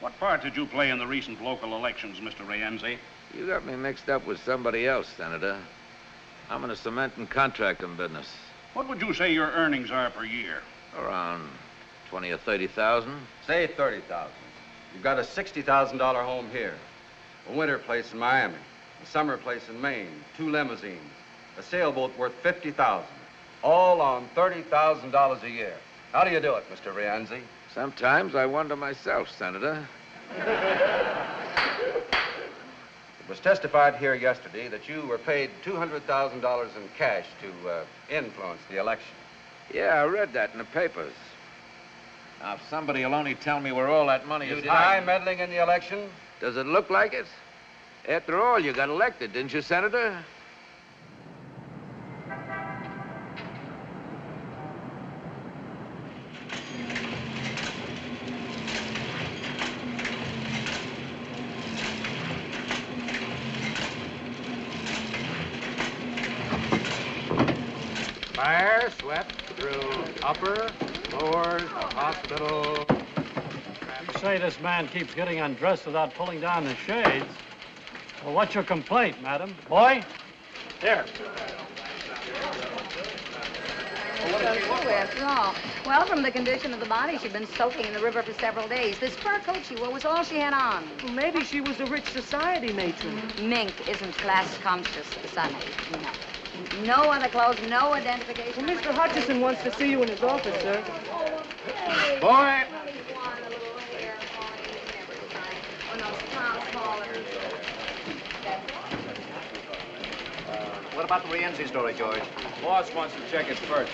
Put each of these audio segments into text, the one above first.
What part did you play in the recent local elections, Mr. Rienzi? You got me mixed up with somebody else, Senator. I'm in the cement and contracting business. What would you say your earnings are per year? Around 20 or 30,000. Say 30,000. You've got a $60,000 home here, a winter place in Miami, a summer place in Maine, 2 limousines, a sailboat worth 50,000, all on $30,000 a year. How do you do it, Mr. Rienzi? Sometimes I wonder myself, Senator. It was testified here yesterday that you were paid $200,000 in cash to influence the election. Yeah, I read that in the papers. Now, if somebody will only tell me where all that money is hiding... meddling in the election? Does it look like it? After all, you got elected, didn't you, Senator? Fire swept through upper, floors, the hospital. You say this man keeps getting undressed without pulling down the shades. Well, what's your complaint, madam? Boy? Here. After all. Well, from the condition of the body, she'd been soaking in the river for several days. This fur coat she wore was all she had on. Well, maybe she was a rich society matron. Mink isn't class conscious, Sonny. No. No other clothes, no identification. Well, Mr. Hutchison wants to see you in his office, sir. Boy! What about the Rienzi story, George? Boss wants to check it first.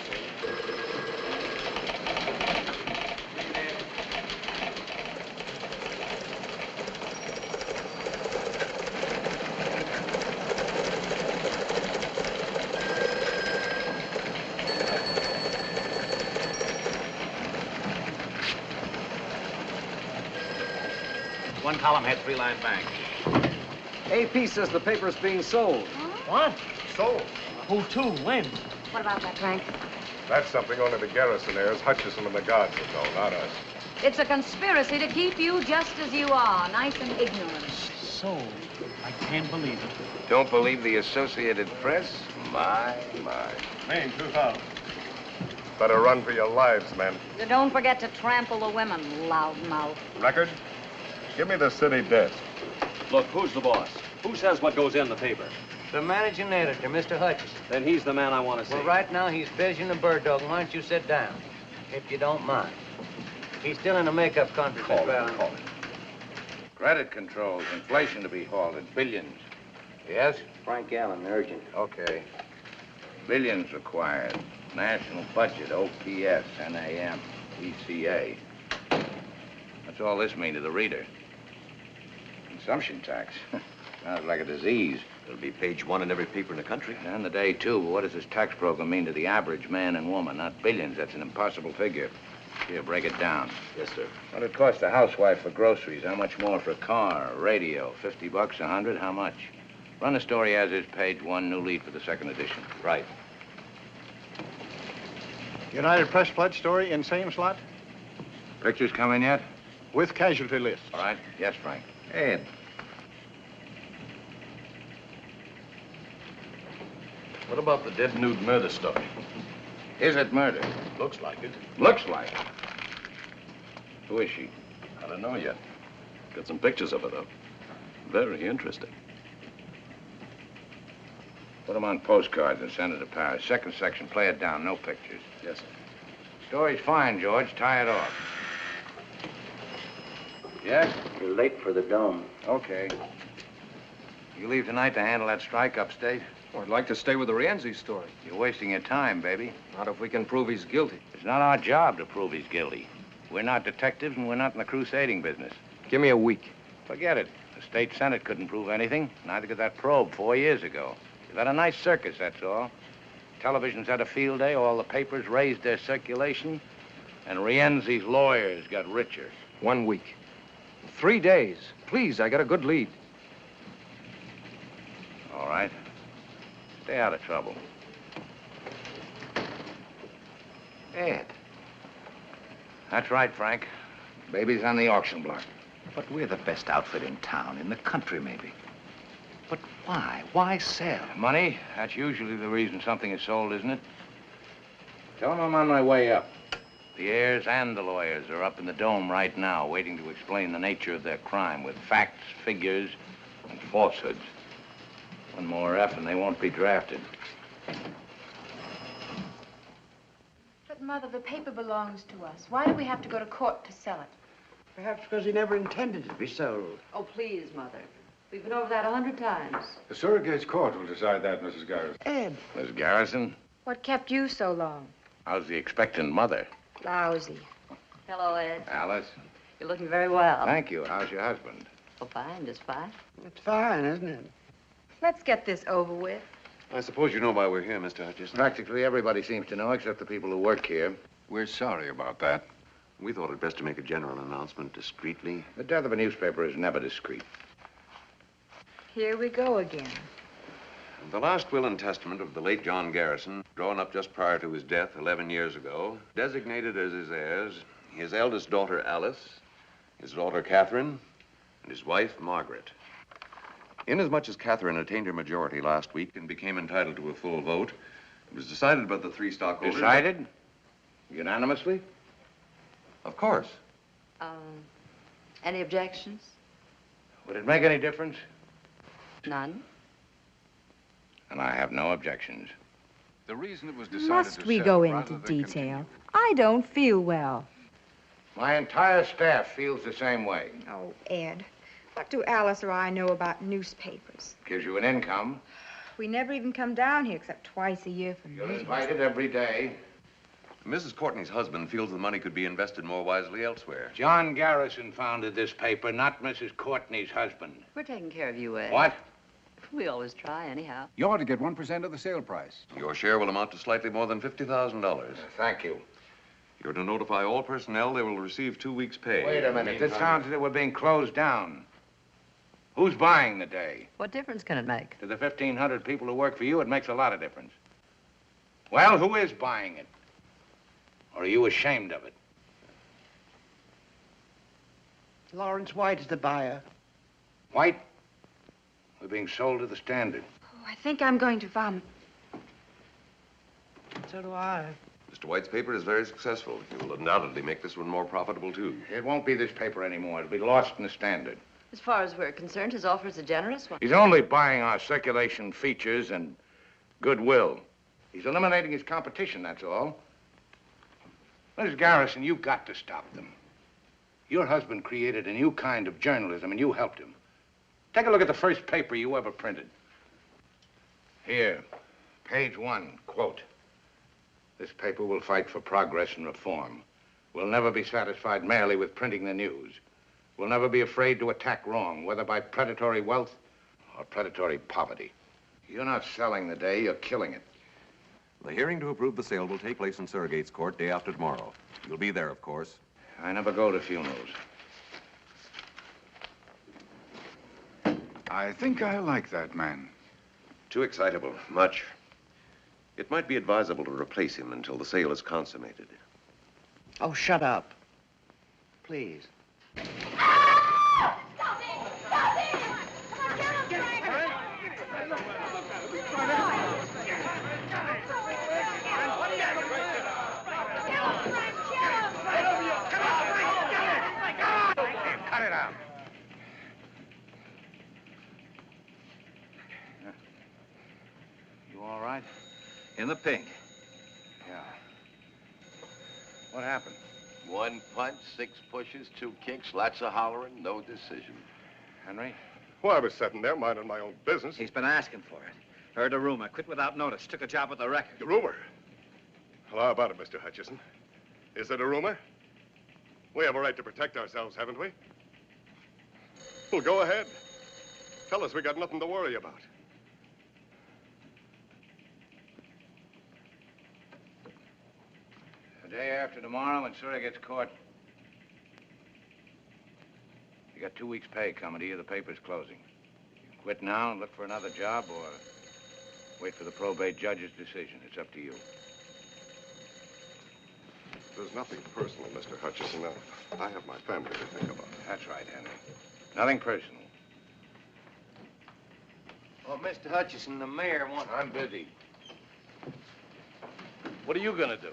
One column had 3-line bank. AP says the paper's being sold. What? Sold? Who to? When? What about that, Frank? That's something only the garrisonaires, Hutchison and the guards would know, not us. It's a conspiracy to keep you just as you are, nice and ignorant. Sold? I can't believe it. Don't believe the Associated Press? My. Maine, 2,000. Better run for your lives, men. Don't forget to trample the women, loudmouth. Record? Give me the city desk. Look, who's the boss? Who says what goes in the paper? The managing editor, Mr. Hutchison. Then he's the man I want to see. Well, right now he's busy in the bird dog. Why don't you sit down, if you don't mind? He's still in a makeup conference. Call it. Credit controls, inflation to be halted, billions. Yes? Frank Allen, urgent. Okay. Billions required. National budget, OPS, NAM, ECA. What's all this mean to the reader? Consumption tax. Sounds like a disease. It'll be page 1 in every paper in the country. And the day, too. But what does this tax program mean to the average man and woman? Not billions. That's an impossible figure. Here, break it down. Yes, sir. What it cost a housewife for groceries? How much more for a car, a radio? $50, $100? How much? Run the story as is, page 1, new lead for the second edition. Right. United Press pledge story in same slot? Pictures come in yet? With casualty list. All right. Yes, Frank. Ed. What about the dead nude murder story? Is it murder? Looks like it. Looks like it. Who is she? I don't know yet. Got some pictures of her, though. Very interesting. Put them on postcards and send it to Paris. Second section, play it down, no pictures. Yes, sir. Story's fine, George. Tie it off. Yes? You're late for the dome. Okay. You leave tonight to handle that strike upstate? Well, I'd like to stay with the Rienzi story. You're wasting your time, baby. Not if we can prove he's guilty. It's not our job to prove he's guilty. We're not detectives, and we're not in the crusading business. Give me a week. Forget it. The state senate couldn't prove anything. Neither could that probe 4 years ago. You've had a nice circus, that's all. Television's had a field day. All the papers raised their circulation. And Rienzi's lawyers got richer. 1 week. 3 days. Please, I got a good lead. All right. Stay out of trouble. Ed. That's right, Frank. Baby's on the auction block. But we're the best outfit in town, in the country maybe. But why? Why sell? Money? That's usually the reason something is sold, isn't it? Tell them I'm on my way up. The heirs and the lawyers are up in the dome right now, waiting to explain the nature of their crime with facts, figures, and falsehoods. One more F and they won't be drafted. But, Mother, the paper belongs to us. Why do we have to go to court to sell it? Perhaps because he never intended it to be sold. Oh, please, Mother. We've been over that 100 times. The surrogate's court will decide that, Mrs. Garrison. Ed. Miss Garrison, What kept you so long? how's the expectant mother? Lousy. Hello, Ed. Alice? You're looking very well. Thank you. How's your husband? Oh, fine, just fine. It's fine, isn't it? Let's get this over with. I suppose you know why we're here, Mr. Hutchison. Practically everybody seems to know, except the people who work here. We're sorry about that. We thought it best to make a general announcement discreetly. The death of a newspaper is never discreet. Here we go again. The last will and testament of the late John Garrison, drawn up just prior to his death 11 years ago, designated as his heirs his eldest daughter, Alice, his daughter, Catherine, and his wife, Margaret. Inasmuch as Catherine attained her majority last week and became entitled to a full vote, it was decided by the three stockholders... Decided? Unanimously? Of course. Any objections? Would it make any difference? None. And I have no objections. The reason it was decided Must we go into detail? I don't feel well. My entire staff feels the same way. Oh, Ed, what do Alice or I know about newspapers? Gives you an income. We never even come down here except twice a year for You're meetings. invited every day. Mrs. Courtney's husband feels the money could be invested more wisely elsewhere. John Garrison founded this paper, not Mrs. Courtney's husband. We're taking care of you, Ed. What? We always try, anyhow. You ought to get 1% of the sale price. Your share will amount to slightly more than $50,000. Thank you. You're to notify all personnel they will receive 2 weeks' pay. Wait a minute. This sounds as if we're being closed down. Who's buying the day? What difference can it make? To the 1,500 people who work for you, it makes a lot of difference. Well, who is buying it? Or are you ashamed of it? Lawrence White is the buyer. White? We're being sold to the Standard. Oh, I think I'm going to vomit. So do I. Mr. White's paper is very successful. He will undoubtedly make this one more profitable, too. It won't be this paper anymore. It'll be lost in the Standard. As far as we're concerned, his offer is a generous one. He's only buying our circulation features and goodwill. He's eliminating his competition, that's all. Mrs. Garrison, you've got to stop them. Your husband created a new kind of journalism, and you helped him. Take a look at the first paper you ever printed. Here, page 1, quote. This paper will fight for progress and reform. We'll never be satisfied merely with printing the news. We'll never be afraid to attack wrong, whether by predatory wealth or predatory poverty. You're not selling the day, you're killing it. The hearing to approve the sale will take place in Surrogate's Court day after tomorrow. You'll be there, of course. I never go to funerals. I think I like that man. Too excitable, much. It might be advisable to replace him until the sale is consummated. Oh, shut up. Please. Cut it out. You all right? In the pink. Yeah. What happened? 1 punch, 6 pushes, 2 kicks, lots of hollering, no decision. Henry? Well, I was sitting there minding my own business. He's been asking for it. Heard a rumor, quit without notice, took a job with the record. The rumor? Well, how about it, Mr. Hutchison? Is it a rumor? We have a right to protect ourselves, haven't we? Well, go ahead. Tell us we got nothing to worry about. The day after tomorrow in Surrogate's Court. You got 2 weeks' pay coming to you. The paper's closing. You can quit now and look for another job or wait for the probate judge's decision. It's up to you. There's nothing personal, Mr. Hutchison. I have my family to think about. That's right, Henry. Nothing personal. Well, Mr. Hutchison, the mayor wants... I'm busy. What are you gonna do?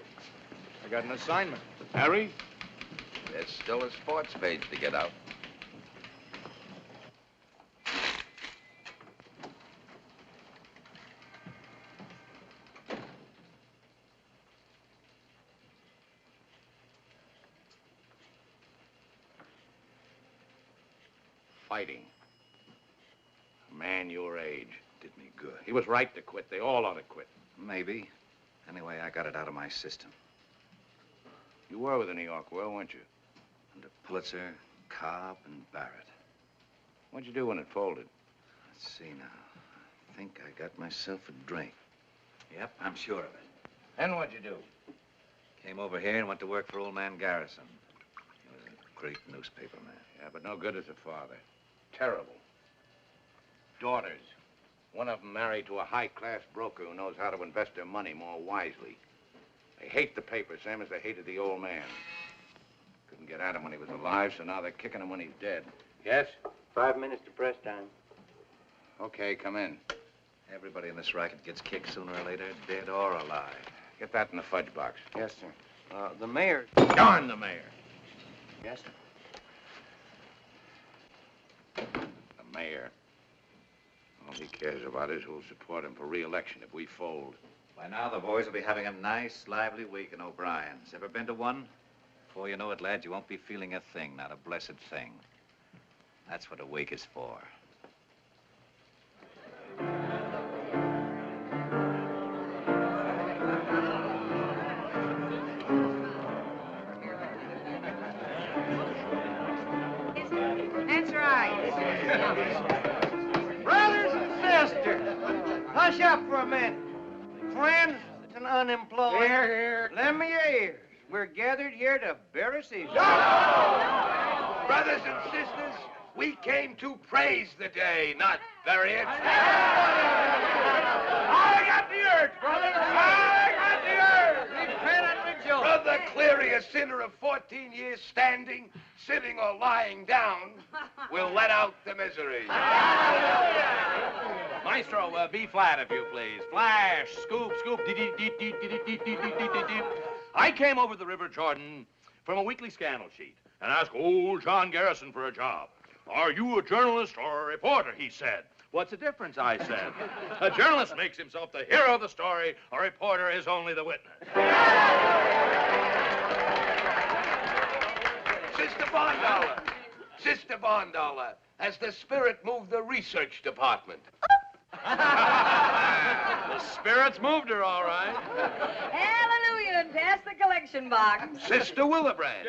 I got an assignment. Harry? There's still a sports page to get out. Fighting. A man your age. Did me good. He was right to quit. They all ought to quit. Maybe. Anyway, I got it out of my system. You were with the New York World, weren't you? Under Pulitzer, Cobb, and Barrett. What'd you do when it folded? Let's see now. I think I got myself a drink. Yep, I'm sure of it. Then what'd you do? Came over here and went to work for old man Garrison. He was a great newspaper man. Yeah, but no good as a father. Terrible. Daughters. One of them married to a high-class broker who knows how to invest their money more wisely. They hate the paper, same as they hated the old man. Couldn't get at him when he was alive, so now they're kicking him when he's dead. Yes? 5 minutes to press time. Okay, come in. Everybody in this racket gets kicked sooner or later, dead or alive. Get that in the fudge box. Yes, sir. The mayor... Darn the mayor. Yes, sir. The mayor. All he cares about is who'll support him for re-election if we fold. By now, the boys will be having a nice, lively week in O'Brien's. Ever been to one? Before you know it, lads, you won't be feeling a thing, not a blessed thing. That's what a week is for. That's right. Brothers and sisters, hush up for a minute. Friends and unemployed. Here, here. Lend me your ears. We're gathered here to bury Caesar. Brothers and sisters, we came to praise the day, not bury it. I got the urge, brother. I got the urge. Repent and rejoice. Brother Cleary, a sinner of 14 years standing, sitting or lying down, will let out the misery. Maestro, B flat, if you please. Flash, scoop, scoop, I came over the River Jordan from a weekly scandal sheet and asked old John Garrison for a job. Are you a journalist or a reporter, he said. What's the difference, I said. A journalist makes himself the hero of the story. A reporter is only the witness. Sister Bondollar, has the spirit moved the research department? The spirit's moved her, all right. Hallelujah, and pass the collection box. Sister Willebrand.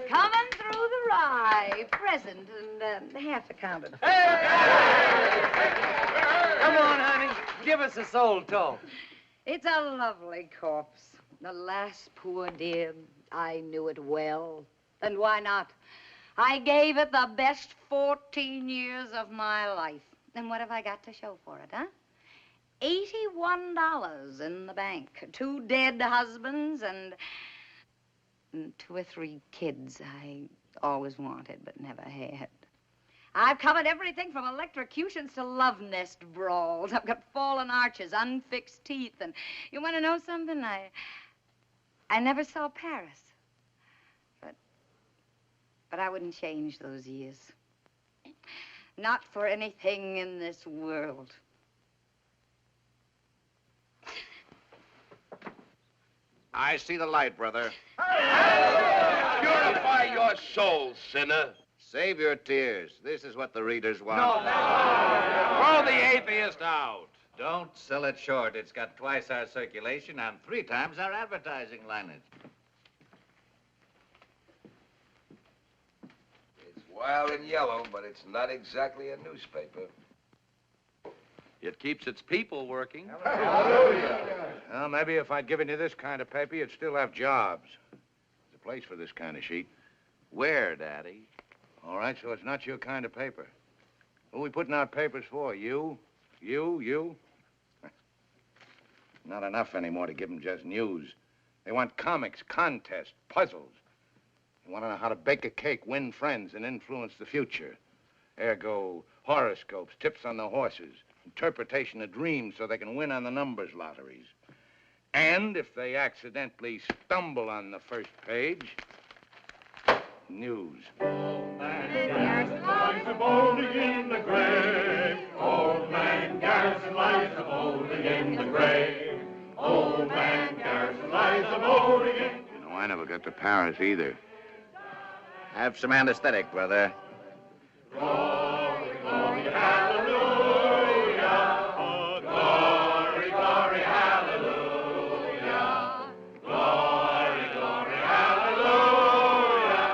Coming through the rye, present, and half accounted for. Come on, honey. Give us a soul toast. It's a lovely corpse. The last poor dear, I knew it well. And why not? I gave it the best 14 years of my life. And what have I got to show for it, huh? $81 in the bank. 2 dead husbands and 2 or 3 kids I always wanted but never had. I've covered everything from electrocutions to love nest brawls. I've got fallen arches, unfixed teeth, and you want to know something? I never saw Paris. But I wouldn't change those years. Not for anything in this world. I see the light, brother. Purify your soul, sinner. Save your tears. This is what the readers want. Throw the atheist out. Don't sell it short. It's got twice our circulation and 3 times our advertising lineage. It's wild and yellow, but it's not exactly a newspaper. It keeps its people working. Well, maybe if I'd given you this kind of paper, you'd still have jobs. There's a place for this kind of sheet. Where, Daddy? All right, so it's not your kind of paper. Who are we putting out papers for? You? You? Not enough anymore to give them just news. They want comics, contests, puzzles. They want to know how to bake a cake, win friends, and influence the future. Ergo, horoscopes, tips on the horses, interpretation of dreams so they can win on the numbers lotteries. And if they accidentally stumble on the first page, news. Old man Garrison lies a molding in the grave. Old man Garrison lies a molding in the grave. Old man Garrison lies a molding in. You know, I never got to Paris either. Have some anesthetic, brother. Glory, glory, hallelujah. Glory, glory, hallelujah. Glory, glory, hallelujah.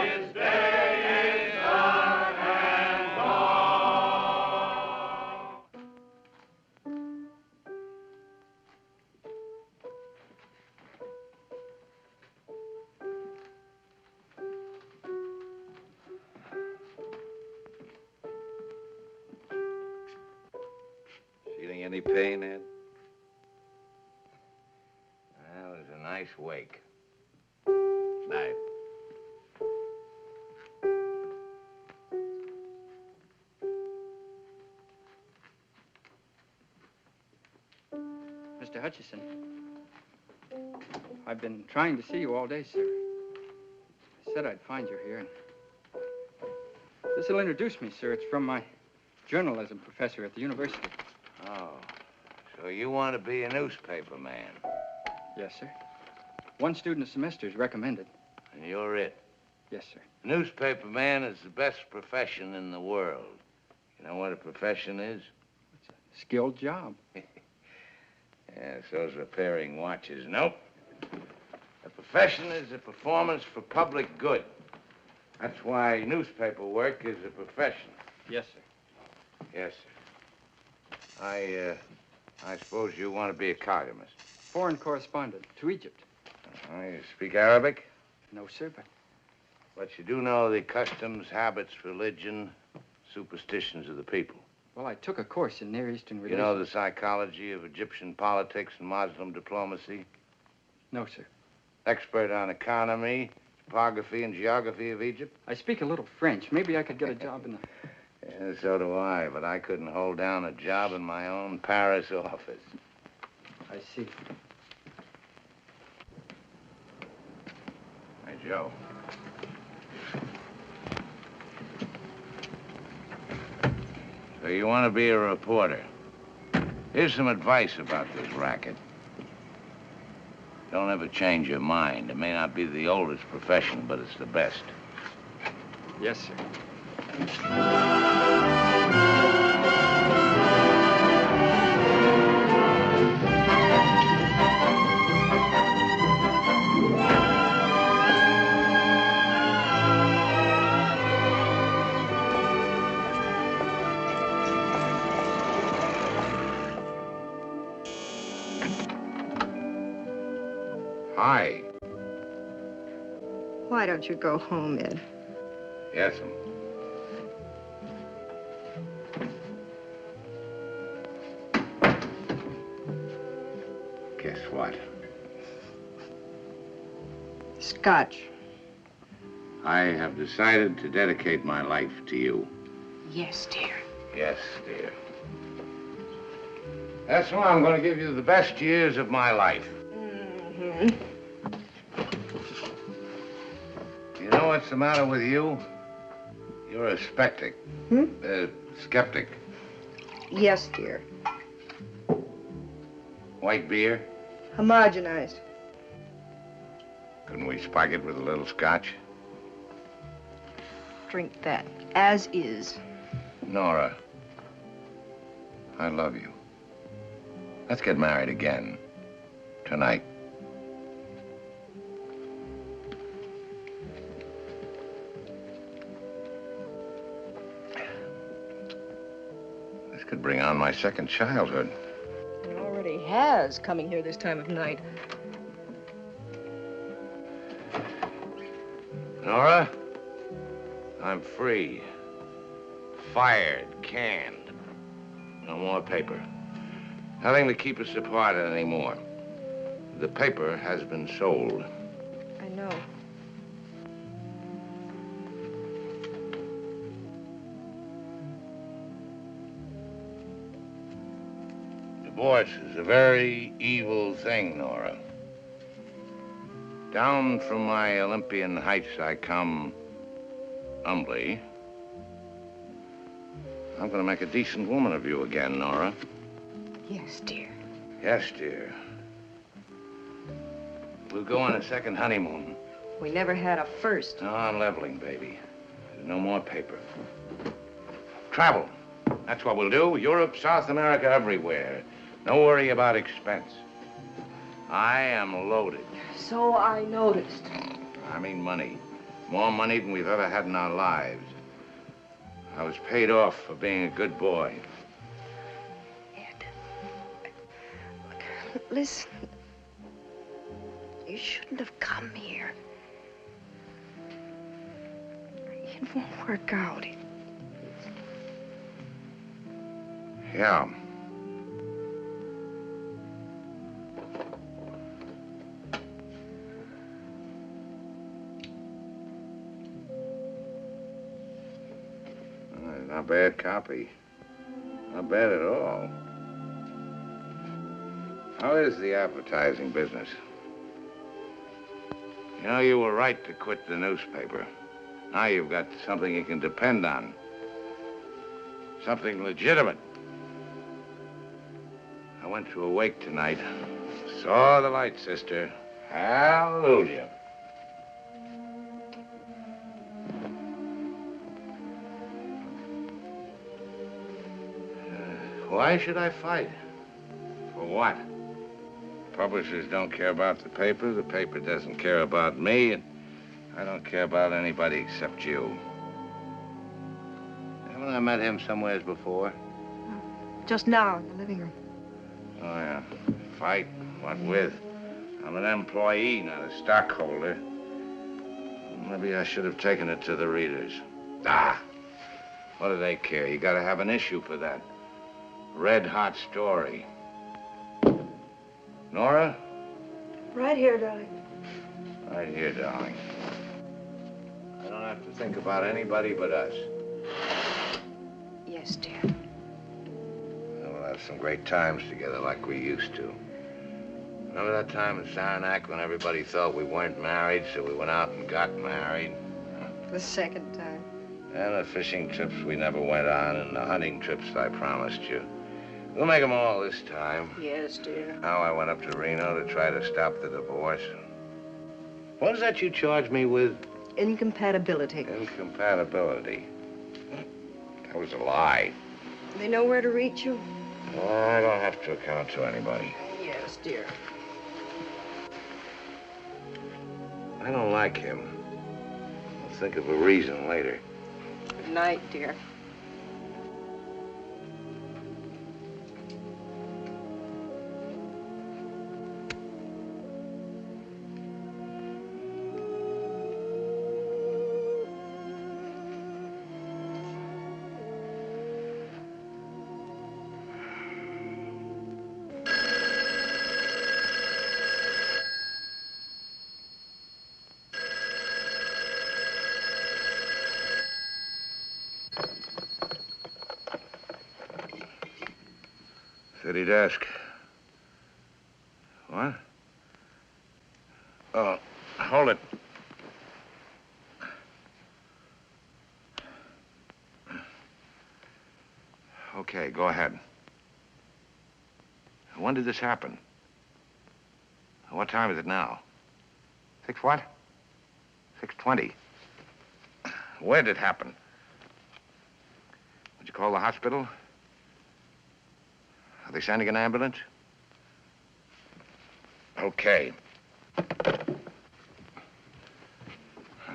His day is done and gone. Feeling any pain, Ed? That was a nice wake. Night. Mr. Hutchison, I've been trying to see you all day, sir. I said I'd find you here. This'll introduce me, sir. It's from my journalism professor at the university. Oh, so you want to be a newspaper man? Yes, sir. One student a semester is recommended. And you're it? Yes, sir. Newspaper man is the best profession in the world. You know what a profession is? It's a skilled job. Yeah, so's repairing watches. Nope. A profession is a performance for public good. That's why newspaper work is a profession. Yes, sir. Yes, sir. I suppose you want to be a columnist. Foreign correspondent to Egypt. You speak Arabic? No, sir, But you do know the customs, habits, religion, superstitions of the people. Well, I took a course in Near Eastern You relations. know the psychology of Egyptian politics and Muslim diplomacy? No, sir. Expert on economy, topography, and geography of Egypt? I speak a little French. Maybe I could get a job in the... Yeah, so do I, but I couldn't hold down a job in my own Paris office. I see. Hey, Joe. So you want to be a reporter. Here's some advice about this racket. Don't ever change your mind. It may not be the oldest profession, but it's the best. Yes, sir. Hi. Why don't you go home, Ed? Yes'm. Guess what? Scotch. I have decided to dedicate my life to you. Yes, dear. Yes, dear. That's why I'm going to give you the best years of my life. Mm-hmm. You know what's the matter with you? You're a skeptic. Skeptic. Yes, dear. White beer? Homogenized. Couldn't we spike it with a little scotch? Drink that, as is. Nora, I love you. Let's get married again. Tonight. This could bring on my second childhood. It already has, coming here this time of night. Nora, I'm free. Fired, canned. No more paper. Nothing to keep us apart anymore. The paper has been sold. I know. Divorce is a very evil thing, Nora. Down from my Olympian heights I come humbly. I'm going to make a decent woman of you again, Nora. Yes, dear. Yes, dear. We'll go on a second honeymoon. We never had a first. No, I'm leveling, baby. There's no more paper. Travel. That's what we'll do. Europe, South America, everywhere. No worry about expense. I am loaded. So I noticed. I mean money. More money than we've ever had in our lives. I was paid off for being a good boy. Ed, look, listen. You shouldn't have come here. It won't work out. Yeah. Not bad copy. Not bad at all. How is the advertising business? You know, you were right to quit the newspaper. Now you've got something you can depend on. Something legitimate. I went to a wake tonight. Saw the light, sister. Hallelujah. Why should I fight? For what? Publishers don't care about the paper doesn't care about me, and I don't care about anybody except you. Haven't I met him somewheres before? Just now in the living room. Oh, yeah. Fight? What with? I'm an employee, not a stockholder. Maybe I should have taken it to the readers. Ah! What do they care? You gotta have an issue for that. Red-hot story. Nora? Right here, darling. Right here, darling. I don't have to think about anybody but us. Yes, dear. We'll have some great times together like we used to. Remember that time in Saranac when everybody thought we weren't married, so we went out and got married? The second time. And the fishing trips we never went on, and the hunting trips I promised you. We'll make them all this time. Yes, dear. Now I went up to Reno to try to stop the divorce. What is that you charged me with? Incompatibility. Incompatibility. That was a lie. They know where to reach you? I don't have to account to anybody. Yes, dear. I don't like him. I'll think of a reason later. Good night, dear. City desk. What? Oh, hold it. Okay, go ahead. When did this happen? What time is it now? 6 what? 6:20. Where did it happen? Did you call the hospital? Are they sending an ambulance? Okay. Good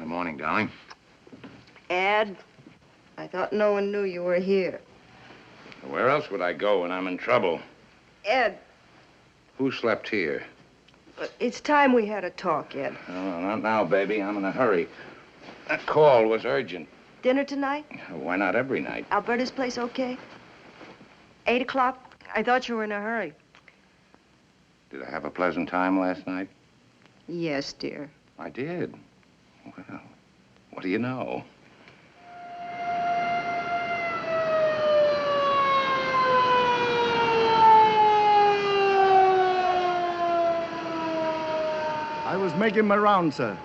morning, darling. Ed, I thought no one knew you were here. Where else would I go when I'm in trouble? Ed, Who slept here? it's time we had a talk, Ed. Oh, not now, baby. I'm in a hurry. That call was urgent. Dinner tonight? Why not every night? Alberta's place okay? 8 o'clock? I thought you were in a hurry. Did I have a pleasant time last night? Yes, dear. I did. Well, what do you know? I was making my round, sir.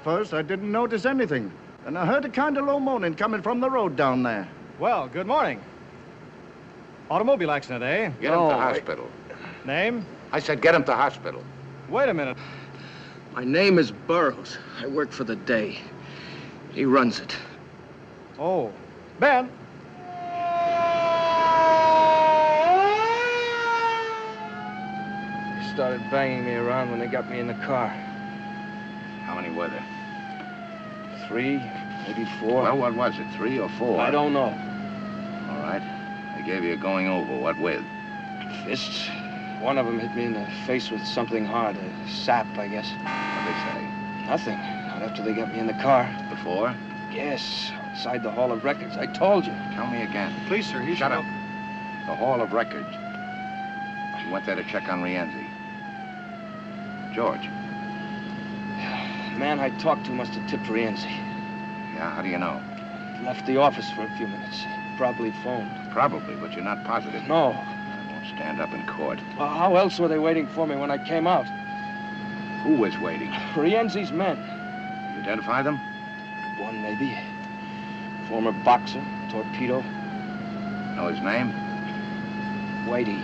First, I didn't notice anything. Then I heard a kind of low moaning coming from the road down there. Well, good morning. Automobile accident, eh? Get him to hospital. Name? I said get him to hospital. Wait a minute. My name is Burroughs. I work for the day. He runs it. Oh. Ben. They started banging me around when they got me in the car. How many were there? 3, maybe 4. Well, what was it, 3 or 4? I don't know. All right. They gave you a going over. What with? Fists. One of them hit me in the face with something hard, a sap, I guess. What'd they say? Nothing. Not after they got me in the car. Before? Yes, outside the Hall of Records. I told you. Tell me again. Please, sir, Shut up. The Hall of Records. You went there to check on Rienzi. George. The man I talked to must have tipped Rienzi. Yeah, how do you know? He left the office for a few minutes. Probably phoned. Probably, but you're not positive. No. I won't stand up in court. Well, how else were they waiting for me when I came out? Who was waiting? Rienzi's men. You identify them? One, maybe. Former boxer, torpedo. Know his name? Whitey.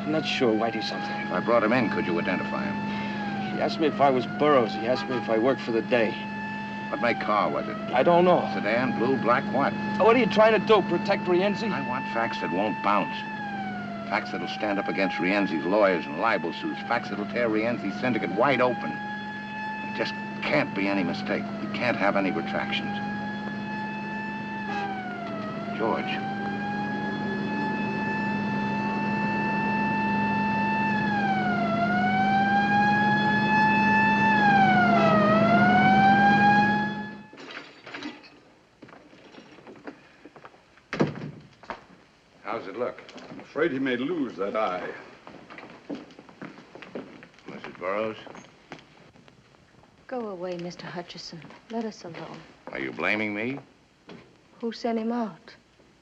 I'm not sure Whitey something. If I brought him in, could you identify him? He asked me if I was Burroughs. He asked me if I worked for the day. What make car was it? I don't know. Sedan, blue, black, what? What are you trying to do, protect Rienzi? I want facts that won't bounce. Facts that'll stand up against Rienzi's lawyers and libel suits. Facts that'll tear Rienzi's syndicate wide open. There just can't be any mistake. We can't have any retractions. George. How's it look? I'm afraid he may lose that eye. Mrs. Burroughs? Go away, Mr. Hutchison. Let us alone. Are you blaming me? Who sent him out?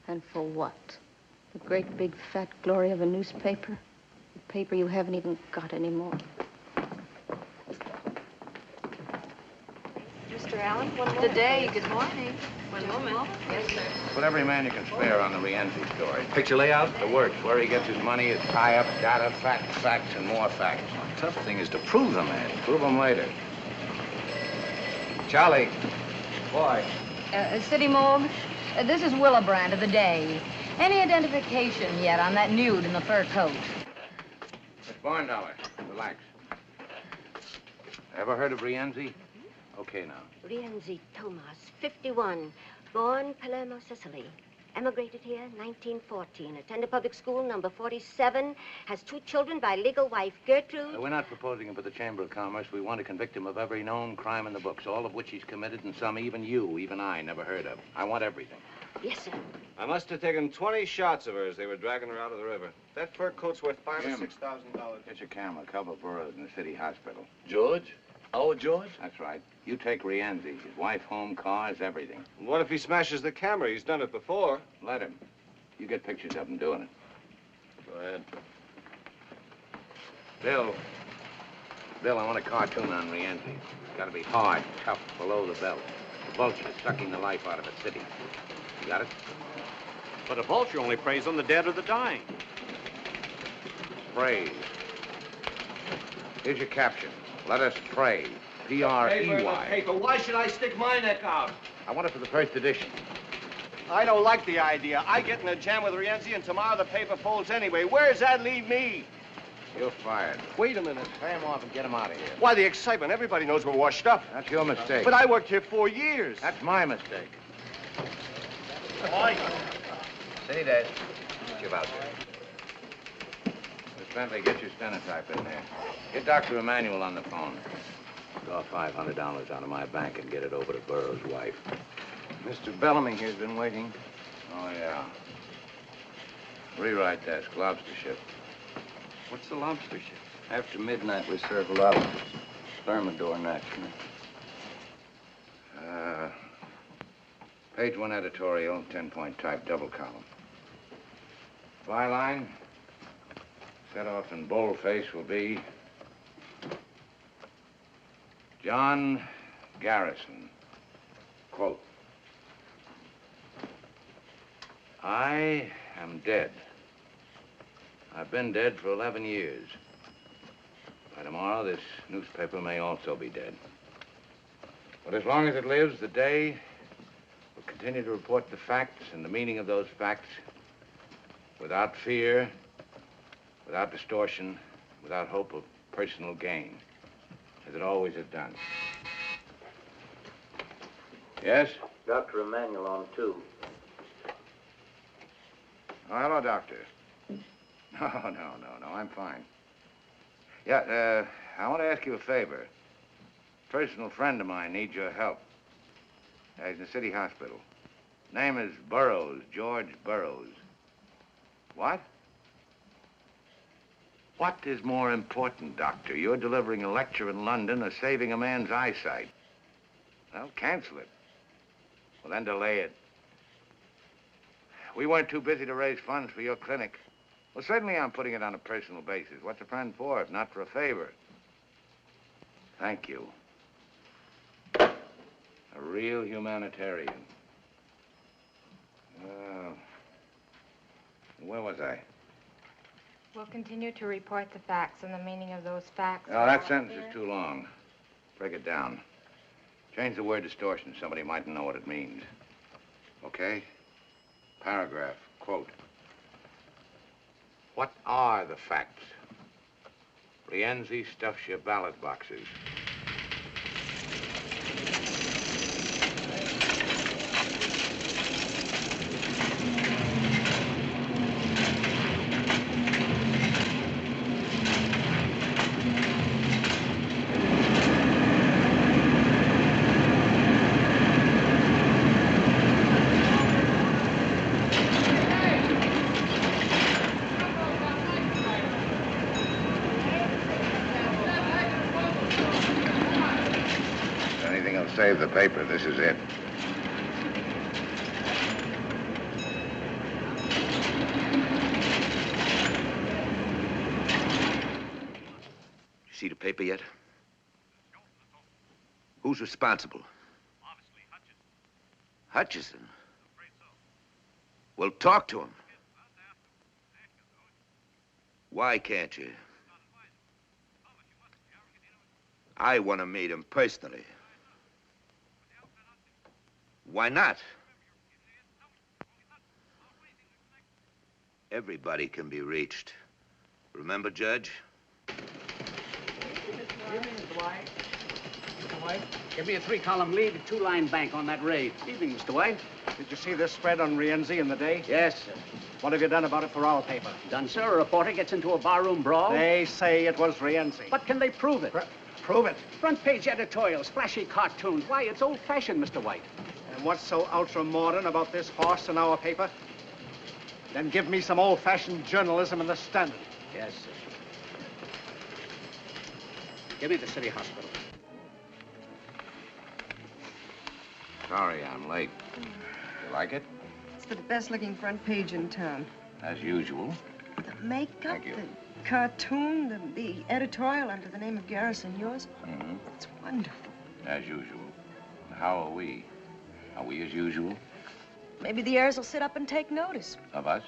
And for what? The great big fat glory of a newspaper? A paper you haven't even got anymore. Mr. Allen, the day. Good morning. One moment. Yes, sir. Put every man you can spare on the Rienzi story. Picture layout? The works, where he gets his money, his tie-ups, data, facts, and more facts. The tough thing is to prove the man. Prove them later. Charlie. Boy. City Morgue, this is Willebrand of the Day. Any identification yet on that nude in the fur coat? Miss Barndollar, relax. Ever heard of Rienzi? Okay, now. Rienzi Tomas, 51, born Palermo, Sicily. Emigrated here 1914. Attended public school number 47. Has 2 children by legal wife Gertrude. We're not proposing him for the Chamber of Commerce. We want to convict him of every known crime in the books, all of which he's committed, and some even you, even I, never heard of. I want everything. Yes, sir. I must have taken 20 shots of her as they were dragging her out of the river. That fur coat's worth $5,000 or $6,000. Get your camera, cover Burroughs in the city hospital. George? Our George? That's right. You take Rienzi, his wife, home, cars, everything. What if he smashes the camera? He's done it before. Let him. You get pictures of him doing it. Go ahead. Bill, I want a cartoon on Rienzi. It's got to be hard, tough, below the belt. The vulture sucking the life out of a city. You got it? But a vulture only preys on the dead or the dying. Praise. Here's your caption. Let us pray. P-R-E-Y. Paper. Why should I stick my neck out? I want it for the first edition. I don't like the idea. I get in a jam with Rienzi, and tomorrow the paper folds anyway. Where does that leave me? You're fired. Wait a minute. Pay him off and get him out of here. Why, the excitement. Everybody knows we're washed up. That's your mistake. But I worked here 4 years. That's my mistake. Boy. Say that. What you about there? Miss Bentley, get your stenotype in there. Get Dr. Emanuel on the phone. Draw $500 out of my bank and get it over to Burroughs' wife. Mr. Bellamy here's been waiting. Oh, yeah. Rewrite desk, lobster ship. What's the lobster ship? After midnight, we serve a lot of thermidor naturally. Page 1 editorial, 10-point type, double column. Byline, set off in boldface, will be John Garrison. Quote, I am dead. I've been dead for 11 years. By tomorrow, this newspaper may also be dead. But as long as it lives, the day will continue to report the facts and the meaning of those facts without fear, without distortion, without hope of personal gain, as it always has done. Yes? Dr. Emanuel on 2. Oh, hello, doctor. No, I'm fine. Yeah, I want to ask you a favor. A personal friend of mine needs your help. He's in the city hospital. Name is Burroughs, George Burroughs. What? What is more important, doctor? You're delivering a lecture in London or saving a man's eyesight? Well, cancel it. Well, then delay it. We weren't too busy to raise funds for your clinic. Well, certainly I'm putting it on a personal basis. What's a friend for if not for a favor? Thank you. A real humanitarian. Where was I? We'll continue to report the facts and the meaning of those facts. Oh, that sentence is too long. Break it down. Change the word distortion. Somebody mightn't know what it means. Okay? Paragraph. Quote. What are the facts? Rienzi stuffs your ballot boxes. Save the paper. This is it. You see the paper yet? Who's responsible? Obviously, Hutchison. Hutchison? I'm afraid so. Well, talk to him. Why can't you? I want to meet him personally. Why not? Everybody can be reached. Remember, Judge? Evening, Mr. White. Mr. White, give me a 3-column lead, a 2-line bank on that raid. Evening, Mr. White. Did you see this spread on Rienzi in the day? Yes, sir. What have you done about it for our paper? Done, sir. A reporter gets into a barroom brawl. They say it was Rienzi. But can they prove it? Prove it. Front page editorials, flashy cartoons. Why, it's old-fashioned, Mr. White. And what's so ultra-modern about this horse in our paper? Then give me some old-fashioned journalism in the Standard. Yes, sir. Give me the city hospital. Sorry I'm late. You like it? It's the best-looking front page in town. As usual. The makeup, Thank you. the cartoon, the editorial under the name of Garrison, yours. Mm-hmm. It's wonderful. As usual. How are we? Are we as usual? Maybe the heirs will sit up and take notice. Of us?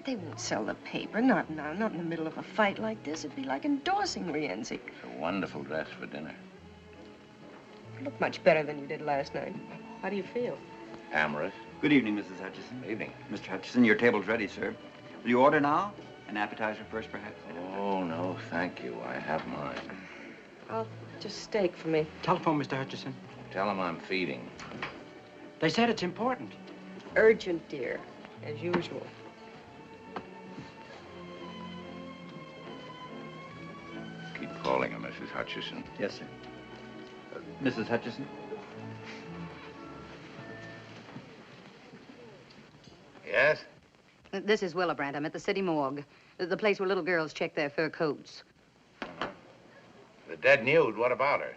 They won't sell the paper, not now, not in the middle of a fight like this. It'd be like endorsing Rienzi. It's a wonderful dress for dinner. You look much better than you did last night. How do you feel? Amorous. Good evening, Mrs. Hutchison. Evening. Mr. Hutchison, your table's ready, sir. Will you order now? An appetizer first, perhaps? Oh, no, thank you. I have mine. Oh, just steak for me. Telephone, Mr. Hutchison. Tell him I'm feeding. They said it's important. Urgent, dear, as usual. Keep calling her, Mrs. Hutchison. Yes, sir. Mrs. Hutchison? Yes? This is Willibrandt. I'm at the city morgue. The place where little girls check their fur coats. The dead nude, what about her?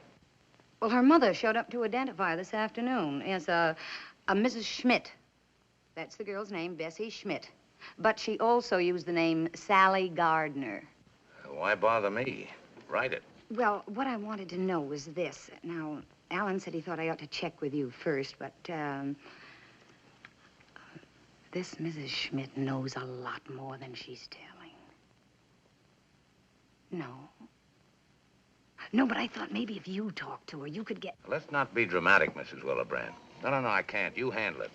Well, her mother showed up to identify her this afternoon as a Mrs. Schmidt. That's the girl's name, Bessie Schmidt. But she also used the name Sally Gardner. Why bother me? Write it. Well, what I wanted to know was this. Now, Alan said he thought I ought to check with you first, but, this Mrs. Schmidt knows a lot more than she's telling. No. No, but I thought maybe if you talked to her, you could get... Let's not be dramatic, Mrs. Willebrand. No, I can't. You handle it.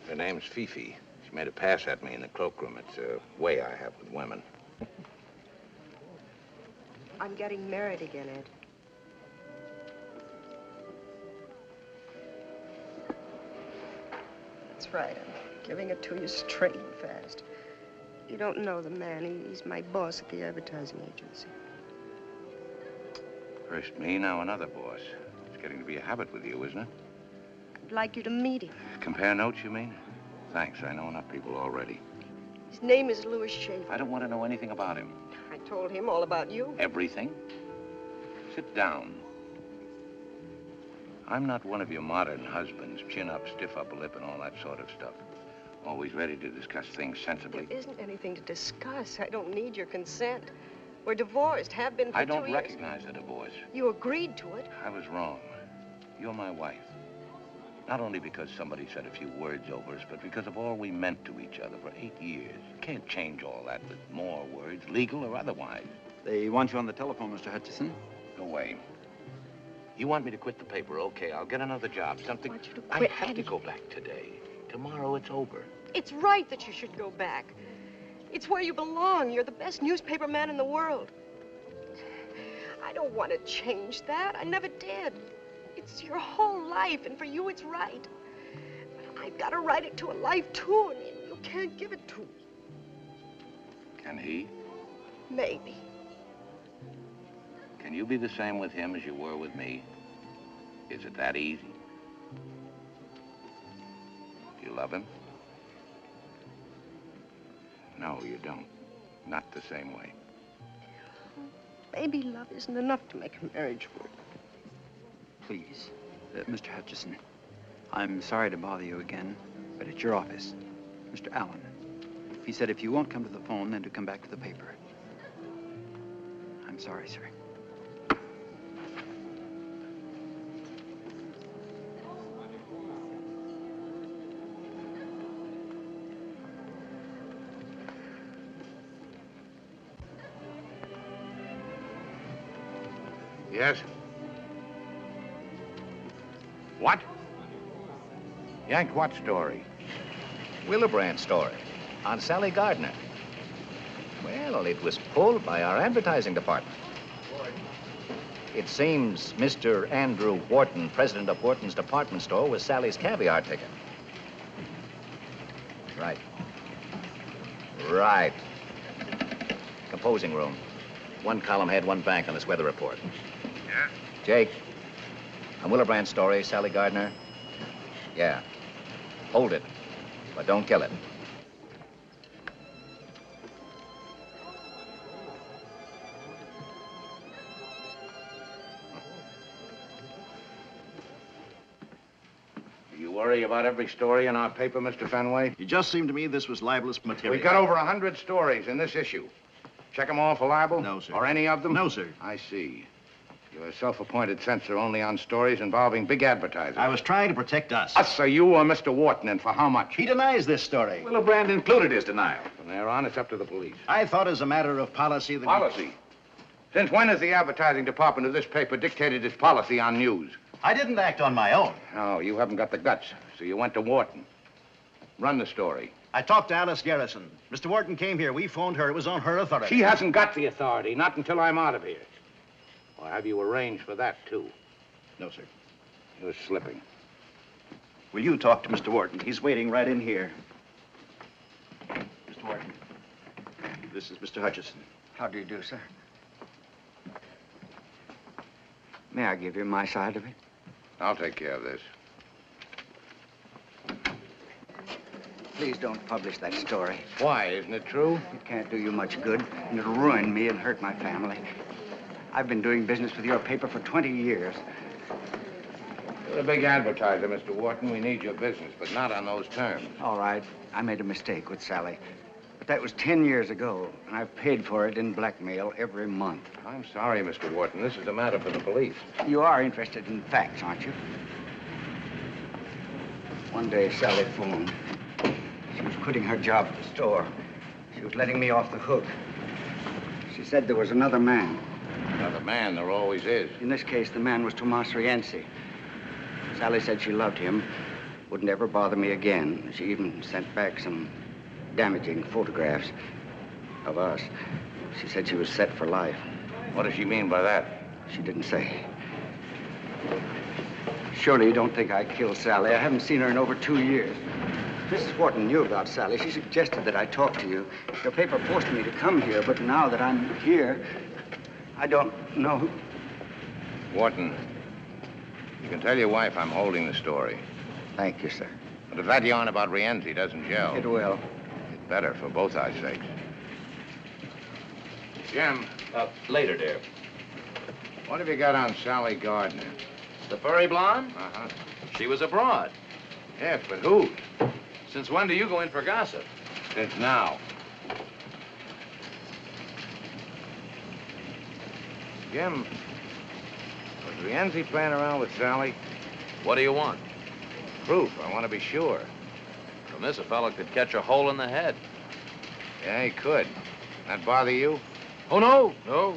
Her name's Fifi. She made a pass at me in the cloakroom. It's a way I have with women. I'm getting married again, Ed. That's right. I'm giving it to you straight and fast. You don't know the man. He's my boss at the advertising agency. First me, now another boss. It's getting to be a habit with you, isn't it? I'd like you to meet him. Compare notes, you mean? Thanks, I know enough people already. His name is Louis Schaefer. I don't want to know anything about him. I told him all about you. Everything? Sit down. I'm not one of your modern husbands, chin up, stiff upper lip, and all that sort of stuff. Always ready to discuss things sensibly. There isn't anything to discuss. I don't need your consent. We're divorced, have been for 2 years. I don't recognize the divorce. You agreed to it. I was wrong. You're my wife. Not only because somebody said a few words over us, but because of all we meant to each other for 8 years. You can't change all that with more words, legal or otherwise. They want you on the telephone, Mr. Hutchison. Go away. You want me to quit the paper? Okay, I'll get another job, something... I want you to quit. I have to go back today. Tomorrow it's over. It's right that you should go back. It's where you belong. You're the best newspaper man in the world. I don't want to change that. I never did. It's your whole life, and for you, it's right. But I've got to write it to a life, too, and you can't give it to me. Can he? Maybe. Can you be the same with him as you were with me? Is it that easy? Do you love him? No, you don't. Not the same way. Maybe love isn't enough to make a marriage work. Please, Mr. Hutchison, I'm sorry to bother you again, but it's your office. Mr. Allen, he said if you won't come to the phone, then to come back to the paper. I'm sorry, sir. Yes? What? Yank what story? Willebrand story on Sally Gardner. Well, it was pulled by our advertising department. It seems Mr. Andrew Wharton, president of Wharton's department store, was Sally's caviar ticket. Right. Right. Composing room. One column had one bank on this weather report. Yeah? Jake, on Willebrand's story, Sally Gardner. Yeah. Hold it, but don't kill it. Do you worry about every story in our paper, Mr. Fenway? It just seemed to me this was libelous material. We've got over 100 stories in this issue. Check them all for libel? No, sir. Or any of them? No, sir. I see. You're a self-appointed censor only on stories involving big advertising. I was trying to protect us. Us, or you, or Mr. Wharton, and for how much? He denies this story. Willebrand included his denial. From there on, it's up to the police. I thought as a matter of policy that... Policy? Since when has the advertising department of this paper dictated its policy on news? I didn't act on my own. No, you haven't got the guts, so you went to Wharton. Run the story. I talked to Alice Garrison. Mr. Wharton came here. We phoned her. It was on her authority. She hasn't got the authority, not until I'm out of here. Or have you arranged for that, too? No, sir. You're slipping. Will you talk to Mr. Wharton? He's waiting right in here. Mr. Wharton, this is Mr. Hutchison. How do you do, sir? May I give you my side of it? I'll take care of this. Please don't publish that story. Why? Isn't it true? It can't do you much good, and it'll ruin me and hurt my family. I've been doing business with your paper for 20 years. You're a big advertiser, Mr. Wharton. We need your business, but not on those terms. All right. I made a mistake with Sally. But that was 10 years ago, and I've paid for it in blackmail every month. I'm sorry, Mr. Wharton. This is a matter for the police. You are interested in facts, aren't you? One day, Sally phoned. She was quitting her job at the store. She was letting me off the hook. She said there was another man. Another man? There always is. In this case, the man was Tomas Rienzi. Sally said she loved him, wouldn't ever bother me again. She even sent back some damaging photographs of us. She said she was set for life. What does she mean by that? She didn't say. Surely you don't think I killed Sally. I haven't seen her in over 2 years. Mrs. Wharton knew about Sally. She suggested that I talk to you. Your paper forced me to come here, but now that I'm here, I don't know who... Wharton, you can tell your wife I'm holding the story. Thank you, sir. But if that yarn about Rienzi doesn't gel... It will. It's better for both our sakes. Jim. Later, dear. What have you got on Sally Gardner? The furry blonde? Uh-huh. She was abroad. Yes, but who? Since when do you go in for gossip? Since now. Jim, was Rienzi playing around with Sally? What do you want? Proof. I want to be sure. From this, a fellow could catch a hole in the head. Yeah, he could. That bother you? Oh, no. No.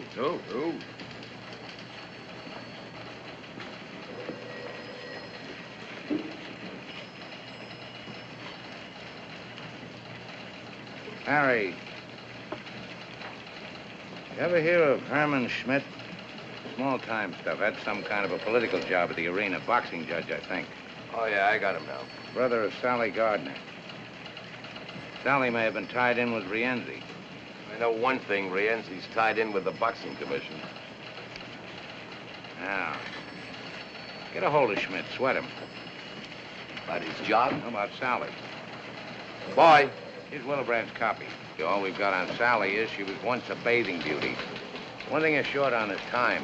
Harry, you ever hear of Herman Schmidt? Small-time stuff. Had some kind of a political job at the arena. Boxing judge, I think. Oh, yeah, I got him now. Brother of Sally Gardner. Sally may have been tied in with Rienzi. I know one thing. Rienzi's tied in with the boxing commission. Now, get a hold of Schmidt. Sweat him. About his job? How about Sally? Boy. Here's Willebrand's copy. All we've got on Sally is she was once a bathing beauty. One thing is short on is time.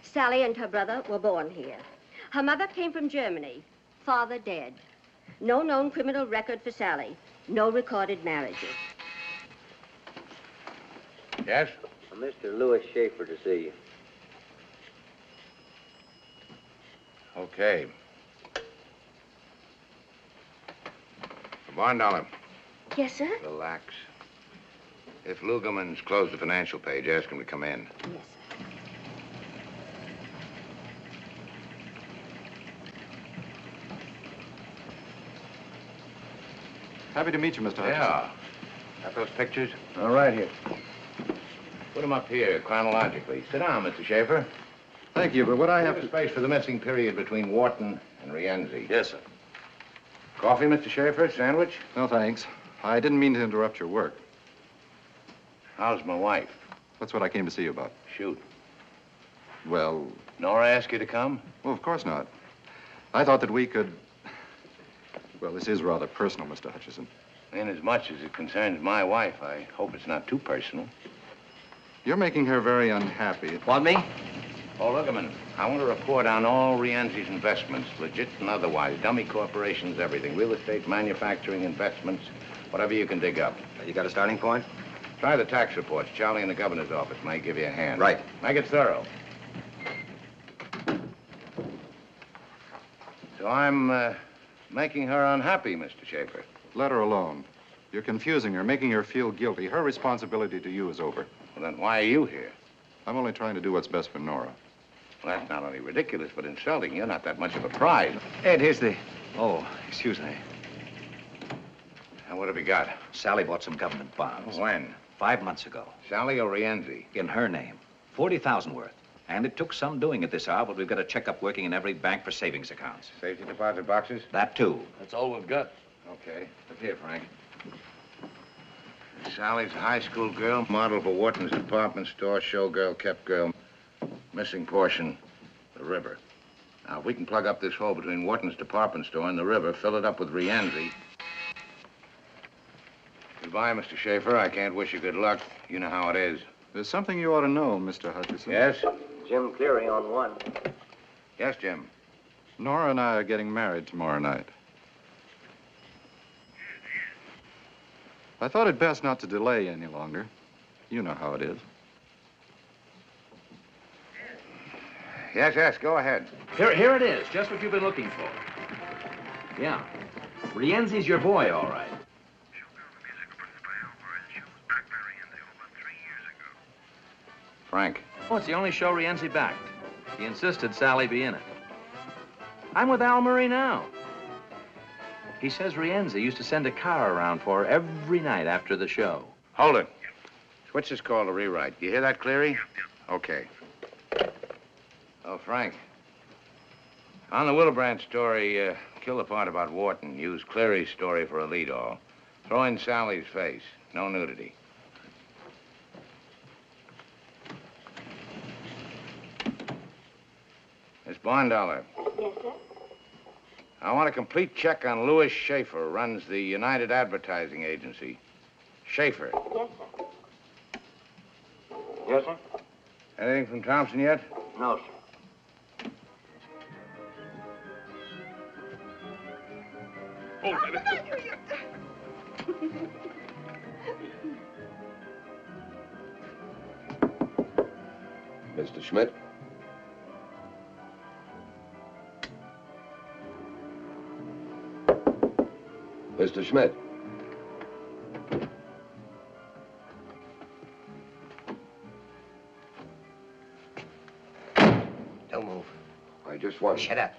Sally and her brother were born here. Her mother came from Germany. Father dead. No known criminal record for Sally. No recorded marriages. Yes? Mr. Louis Schaefer to see you. Okay. Barn Dollar. Yes, sir? Relax. If Lugerman's closed the financial page, ask him to come in. Yes, sir. Happy to meet you, Mr. Hutchinson. Yeah. Got those pictures? All right, here. Put them up here, chronologically. Sit down, Mr. Schaefer. Thank you, but what I have to... space for the missing period between Wharton and Rienzi. Yes, sir. Coffee, Mr. Schaefer? Sandwich? No, thanks. I didn't mean to interrupt your work. How's my wife? That's what I came to see you about. Shoot. Well... Nora asked you to come? Well, of course not. I thought that we could... Well, this is rather personal, Mr. Hutchison. Inasmuch as it concerns my wife, I hope it's not too personal. You're making her very unhappy. Want me? Oh, Lugerman, I want to report on all Rienzi's investments, legit and otherwise. Dummy corporations, everything. Real estate, manufacturing, investments, whatever you can dig up. You got a starting point? Try the tax reports. Charlie in the governor's office may give you a hand. Right. Make it thorough. So I'm making her unhappy, Mr. Schaefer. Let her alone. You're confusing her, making her feel guilty. Her responsibility to you is over. Well, then why are you here? I'm only trying to do what's best for Nora. Well, that's not only ridiculous, but insulting. You're not that much of a prize. Ed, here's the... Oh, excuse me. Now, what have you got? Sally bought some government bonds. When? 5 months ago. Sally or Rienzi? In her name. 40,000 worth. And it took some doing at this hour, but we've got a checkup working in every bank for savings accounts. Safety deposit boxes? That, too. That's all we've got. Okay. Look here, Frank. Sally's a high school girl, model for Wharton's department store, showgirl, kept girl. Missing portion, the river. Now, if we can plug up this hole between Wharton's department store and the river, fill it up with Rienzi. Goodbye, Mr. Schaefer. I can't wish you good luck. You know how it is. There's something you ought to know, Mr. Hutchison. Yes? Jim Cleary on one. Yes, Jim. Nora and I are getting married tomorrow night. I thought it best not to delay any longer. You know how it is. Yes, yes, go ahead. Here it is, just what you've been looking for. Yeah. Rienzi's your boy, all right. Frank. Oh, it's the only show Rienzi backed. He insisted Sally be in it. I'm with Al Murray now. He says Rienzi used to send a car around for her every night after the show. Hold it. Switch this call to rewrite. You hear that, Cleary? Okay. Oh, Frank. On the Willebrand story, kill the part about Wharton. Use Cleary's story for a lead-all. Throw in Sally's face. No nudity. Miss Bondollar. Yes, sir? I want a complete check on Louis Schaefer, runs the United Advertising Agency. Schaefer. Yes, sir. Yes, sir? Anything from Thompson yet? No, sir. Oh, Mr. Schmidt? Mr. Schmidt? Don't move. I just want... Shut up.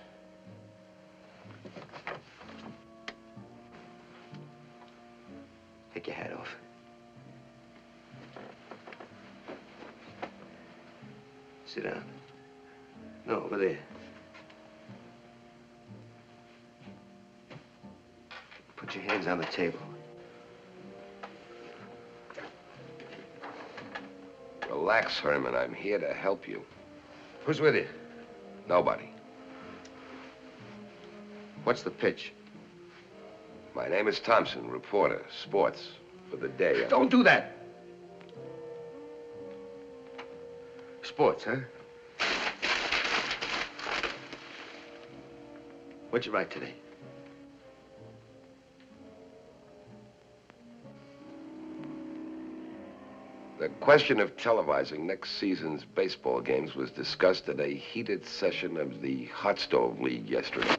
Take your hat off. Sit down. No, over there. Put your hands on the table. Relax, Herman. I'm here to help you. Who's with you? Nobody. What's the pitch? My name is Thompson, reporter, sports, for the day. Don't do that. Sports, huh? What'd you write today? The question of televising next season's baseball games was discussed at a heated session of the Hot Stove League yesterday.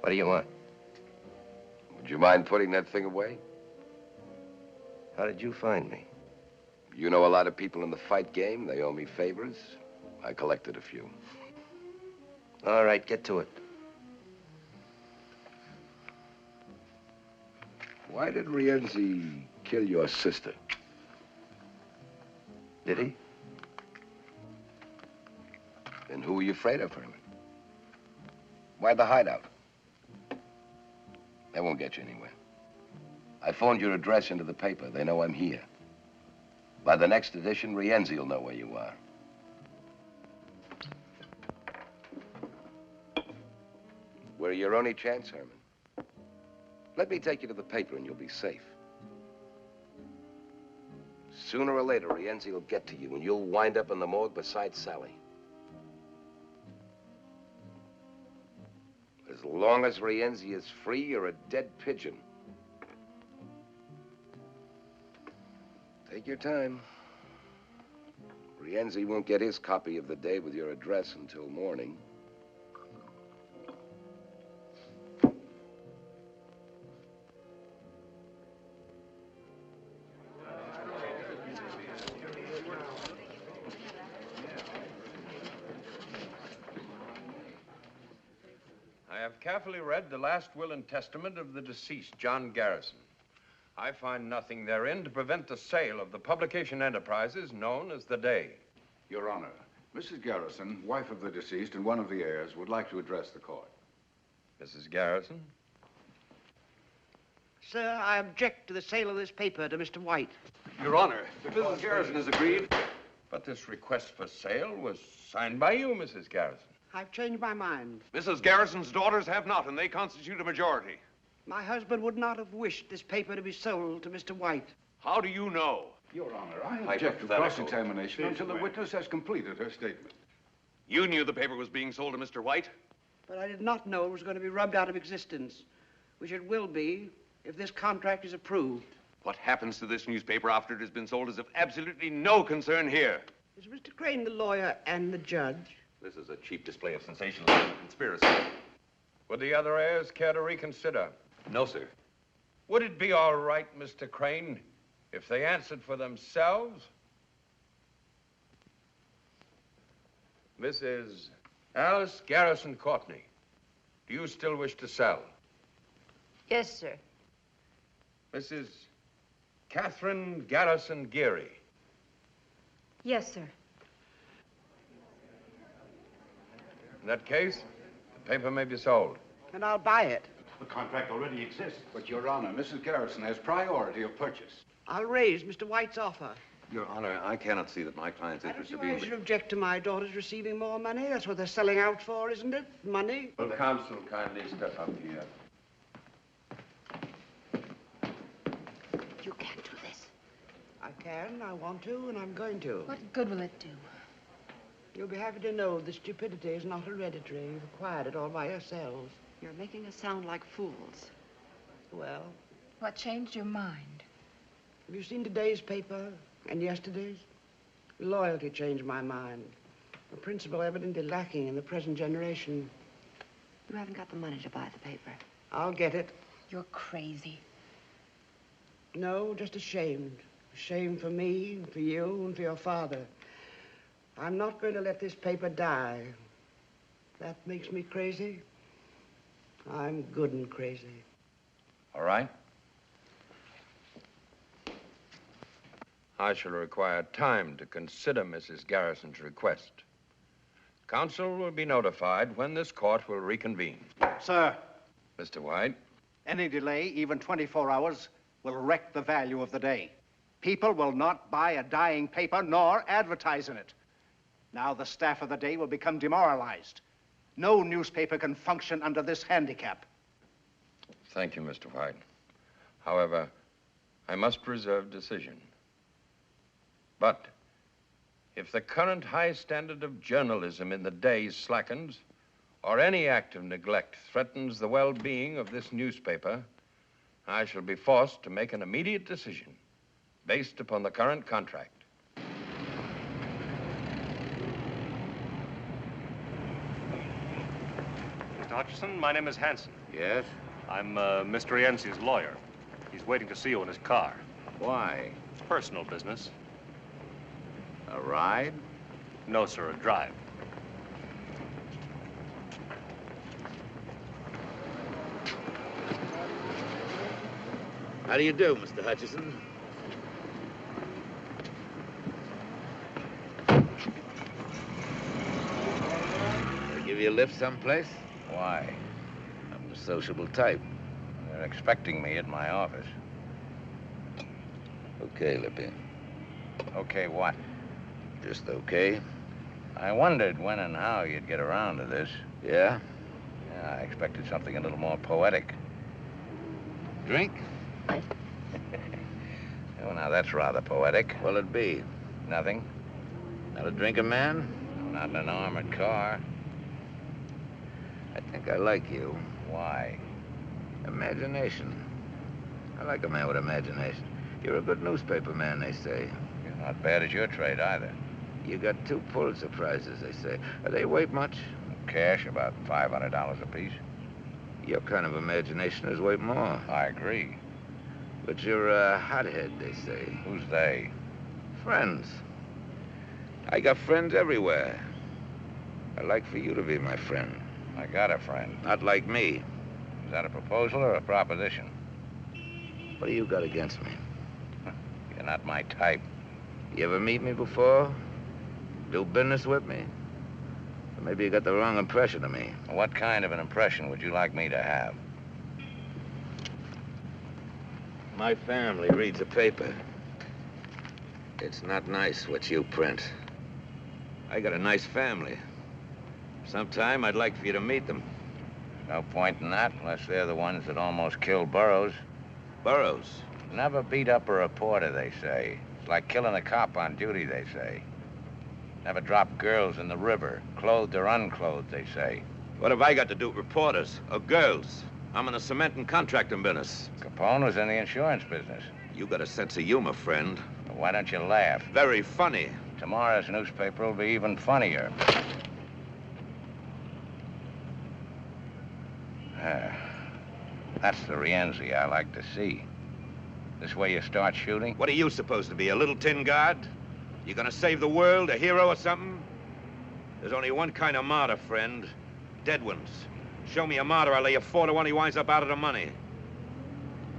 What do you want? Would you mind putting that thing away? How did you find me? You know a lot of people in the fight game. They owe me favors. I collected a few. All right, get to it. Why did Rienzi kill your sister? Did he? Then who are you afraid of, Herman? Why the hideout? That won't get you anywhere. I phoned your address into the paper. They know I'm here. By the next edition, Rienzi will know where you are. We're your only chance, Herman. Let me take you to the paper and you'll be safe. Sooner or later, Rienzi will get to you and you'll wind up in the morgue beside Sally. As long as Rienzi is free, you're a dead pigeon. Take your time. Rienzi won't get his copy of the day with your address until morning. I have carefully read the last will and testament of the deceased, John Garrison. I find nothing therein to prevent the sale of the publication enterprises known as The Day. Your Honor, Mrs. Garrison, wife of the deceased and one of the heirs, would like to address the court. Mrs. Garrison? Sir, I object to the sale of this paper to Mr. White. Your Honor, Mrs. Garrison has agreed. But this request for sale was signed by you, Mrs. Garrison. I've changed my mind. Mrs. Garrison's daughters have not, and they constitute a majority. My husband would not have wished this paper to be sold to Mr. White. How do you know? Your Honor, I object to cross-examination until the witness has completed her statement. You knew the paper was being sold to Mr. White? But I did not know it was going to be rubbed out of existence, which it will be if this contract is approved. What happens to this newspaper after it has been sold is of absolutely no concern here. Is Mr. Crane the lawyer and the judge? This is a cheap display of sensationalism and conspiracy. Would the other heirs care to reconsider? No, sir. Would it be all right, Mr. Crane, if they answered for themselves? Mrs. Alice Garrison Courtney, do you still wish to sell? Yes, sir. Mrs. Catherine Garrison Geary. Yes, sir. In that case, the paper may be sold. And I'll buy it. The contract already exists. But, Your Honor, Mrs. Garrison has priority of purchase. I'll raise Mr. White's offer. Your Honor, I cannot see that my client's interests are I being... should object to my daughters receiving more money. That's what they're selling out for, isn't it? Money. Will counsel kindly step up here? You can't do this. I can, I want to, and I'm going to. What good will it do? You'll be happy to know the stupidity is not hereditary. You've acquired it all by yourselves. You're making us sound like fools. Well, What changed your mind? have you seen today's paper and yesterday's? Loyalty changed my mind. A principle evidently lacking in the present generation. You haven't got the money to buy the paper. I'll get it. You're crazy. No, just ashamed. Ashamed for me, for you, and for your father. I'm not going to let this paper die. That makes me crazy. I'm good and crazy. All right. I shall require time to consider Mrs. Garrison's request. Counsel will be notified when this court will reconvene. Sir, Mr. White, any delay, even 24 hours, will wreck the value of the day. People will not buy a dying paper nor advertise in it. Now the staff of the day will become demoralized. No newspaper can function under this handicap. thank you, Mr. White. However, I must reserve decision. But if the current high standard of journalism in the day slackens, or any act of neglect threatens the well-being of this newspaper, I shall be forced to make an immediate decision based upon the current contract. Mr. Hutchison, my name is Hanson. Yes? I'm Mr. Yancey's lawyer. He's waiting to see you in his car. Why? It's personal business. A ride? No, sir, a drive. How do you do, Mr. Hutchison? I give you a lift someplace? Why? I'm a sociable type. They're expecting me at my office. Okay, Lippy. Okay, what? Just okay. I wondered when and how you'd get around to this. Yeah? Yeah, I expected something a little more poetic. Drink? Oh, now that's rather poetic. What'll it be? Nothing. Not a drinking man? Not in an armored car. I think I like you. Why? Imagination. I like a man with imagination. You're a good newspaper man, they say. You're not bad at your trade, either. You got 2 Pulitzer Prizes, they say. Are they weight much? Cash, about $500 apiece. Your kind of imagination is worth more. I agree. But you're a hothead, they say. Who's they? Friends. I got friends everywhere. I'd like for you to be my friend. I got a friend. Not like me. Is that a proposal or a proposition? What do you got against me? You're not my type. You ever meet me before? Do business with me? Or maybe you got the wrong impression of me. What kind of an impression would you like me to have? My family reads the paper. It's not nice what you print. I got a nice family. Sometime I'd like for you to meet them. No point in that, unless they're the ones that almost killed Burroughs. Burroughs? Never beat up a reporter, they say. It's like killing a cop on duty, they say. Never dropped girls in the river, clothed or unclothed, they say. What have I got to do with reporters or girls? I'm in the cement and contracting business. Capone was in the insurance business. You got a sense of humor, friend. Well, why don't you laugh? Very funny. Tomorrow's newspaper will be even funnier. That's the Rienzi I like to see. This way you start shooting? What are you supposed to be, a little tin guard? You gonna save the world, a hero or something? There's only one kind of martyr, friend. Dead ones. Show me a martyr, I'll lay you 4 to 1 he winds up out of the money.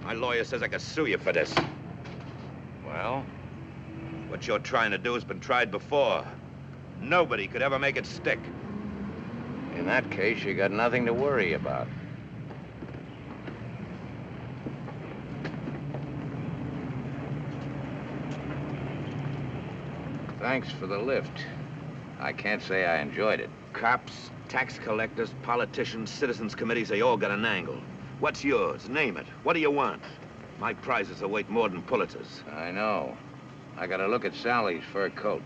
My lawyer says I could sue you for this. Well? What you're trying to do has been tried before. Nobody could ever make it stick. In that case, you got nothing to worry about. Thanks for the lift. I can't say I enjoyed it. Cops, tax collectors, politicians, citizens committees, they all got an angle. What's yours? Name it. What do you want? My prizes are worth more than Pulitzers. I know. I gotta look at Sally's fur coat.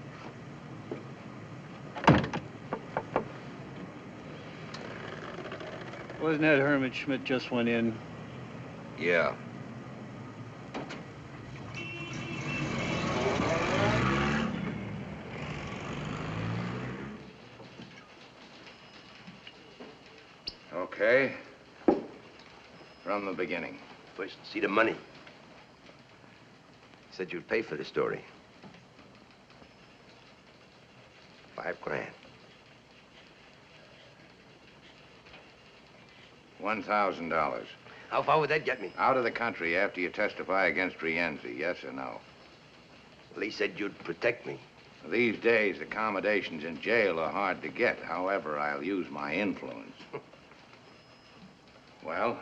Wasn't that Herman Schmidt just went in? Yeah. Okay. From the beginning. First, see the money. You said you'd pay for the story. $5,000. $1,000. How far would that get me? Out of the country after you testify against Rienzi, yes or no? Well, he said you'd protect me. These days, accommodations in jail are hard to get. However, I'll use my influence. Well?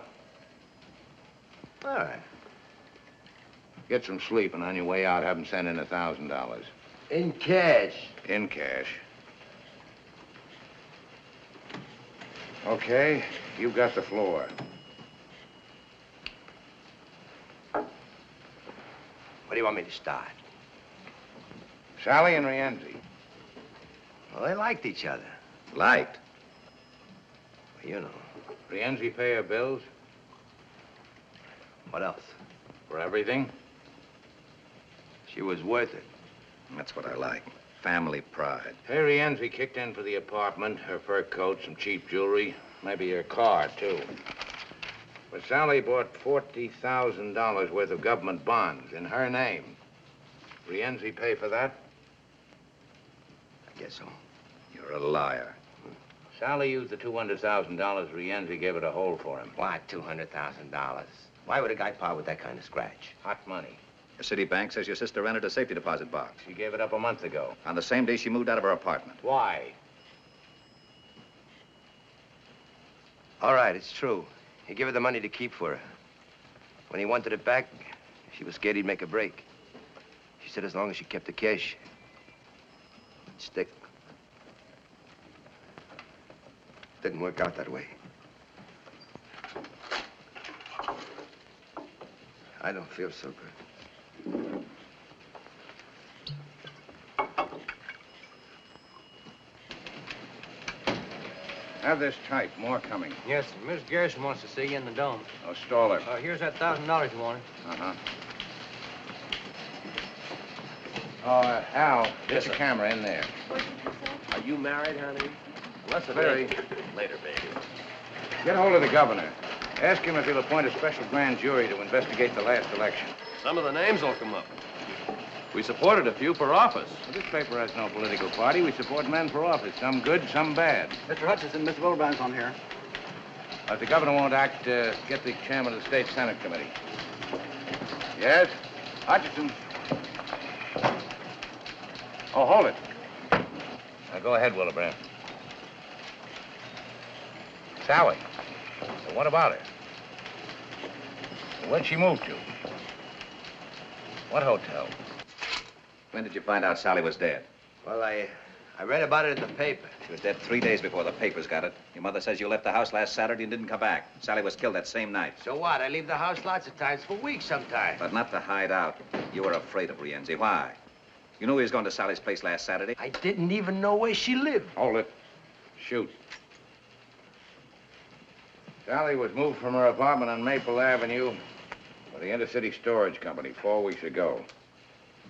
All right. Get some sleep, and on your way out, have him send in $1,000. In cash? In cash. Okay, you've got the floor. Where do you want me to start? Sally and Rienzi. Well, they liked each other. Liked? Well, you know. Rienzi pay her bills? What else? For everything? She was worth it. That's what I like. Family pride. Hey, Rienzi kicked in for the apartment, her fur coat, some cheap jewelry, maybe her car, too. But Sally bought $40,000 worth of government bonds in her name. Rienzi pay for that? I guess so. You're a liar. Sally used the $200,000 Rienzi gave her to hold for him. Why $200,000? Why would a guy part with that kind of scratch? Hot money. The city bank says your sister rented a safety deposit box. She gave it up a month ago. On the same day she moved out of her apartment. Why? All right, it's true. He gave her the money to keep for her. When he wanted it back, she was scared he'd make a break. She said as long as she kept the cash, it'd stick. Didn't work out that way. I don't feel so good. Have this type. More coming. Yes, sir. Miss Garrison wants to see you in the dome. Oh, stall her. Here's that $1,000 you wanted. Uh-huh. Oh, Al, get Yes, the sir. camera in there. Are you married, honey? Less very. Later, baby. Get hold of the governor. Ask him if he'll appoint a special grand jury to investigate the last election. Some of the names will come up. We supported a few for office. Well, this paper has no political party. We support men for office, some good, some bad. Mr. Hutchison, Mr. Wilbrand's on here. If the governor won't act, get the chairman of the State Senate Committee. Yes? Hutchison. Oh, hold it. Now, go ahead, Wilbrand. Sally. So what about her? Where'd she move to? What hotel? When did you find out Sally was dead? Well, I read about it in the paper. She was dead 3 days before the papers got it. Your mother says you left the house last Saturday and didn't come back. Sally was killed that same night. So what? I leave the house lots of times for weeks sometimes. But not to hide out. You were afraid of Rienzi. Why? You knew he was going to Sally's place last Saturday. I didn't even know where she lived. Hold it. Shoot. Sally was moved from her apartment on Maple Avenue by the Intercity Storage Company 4 weeks ago.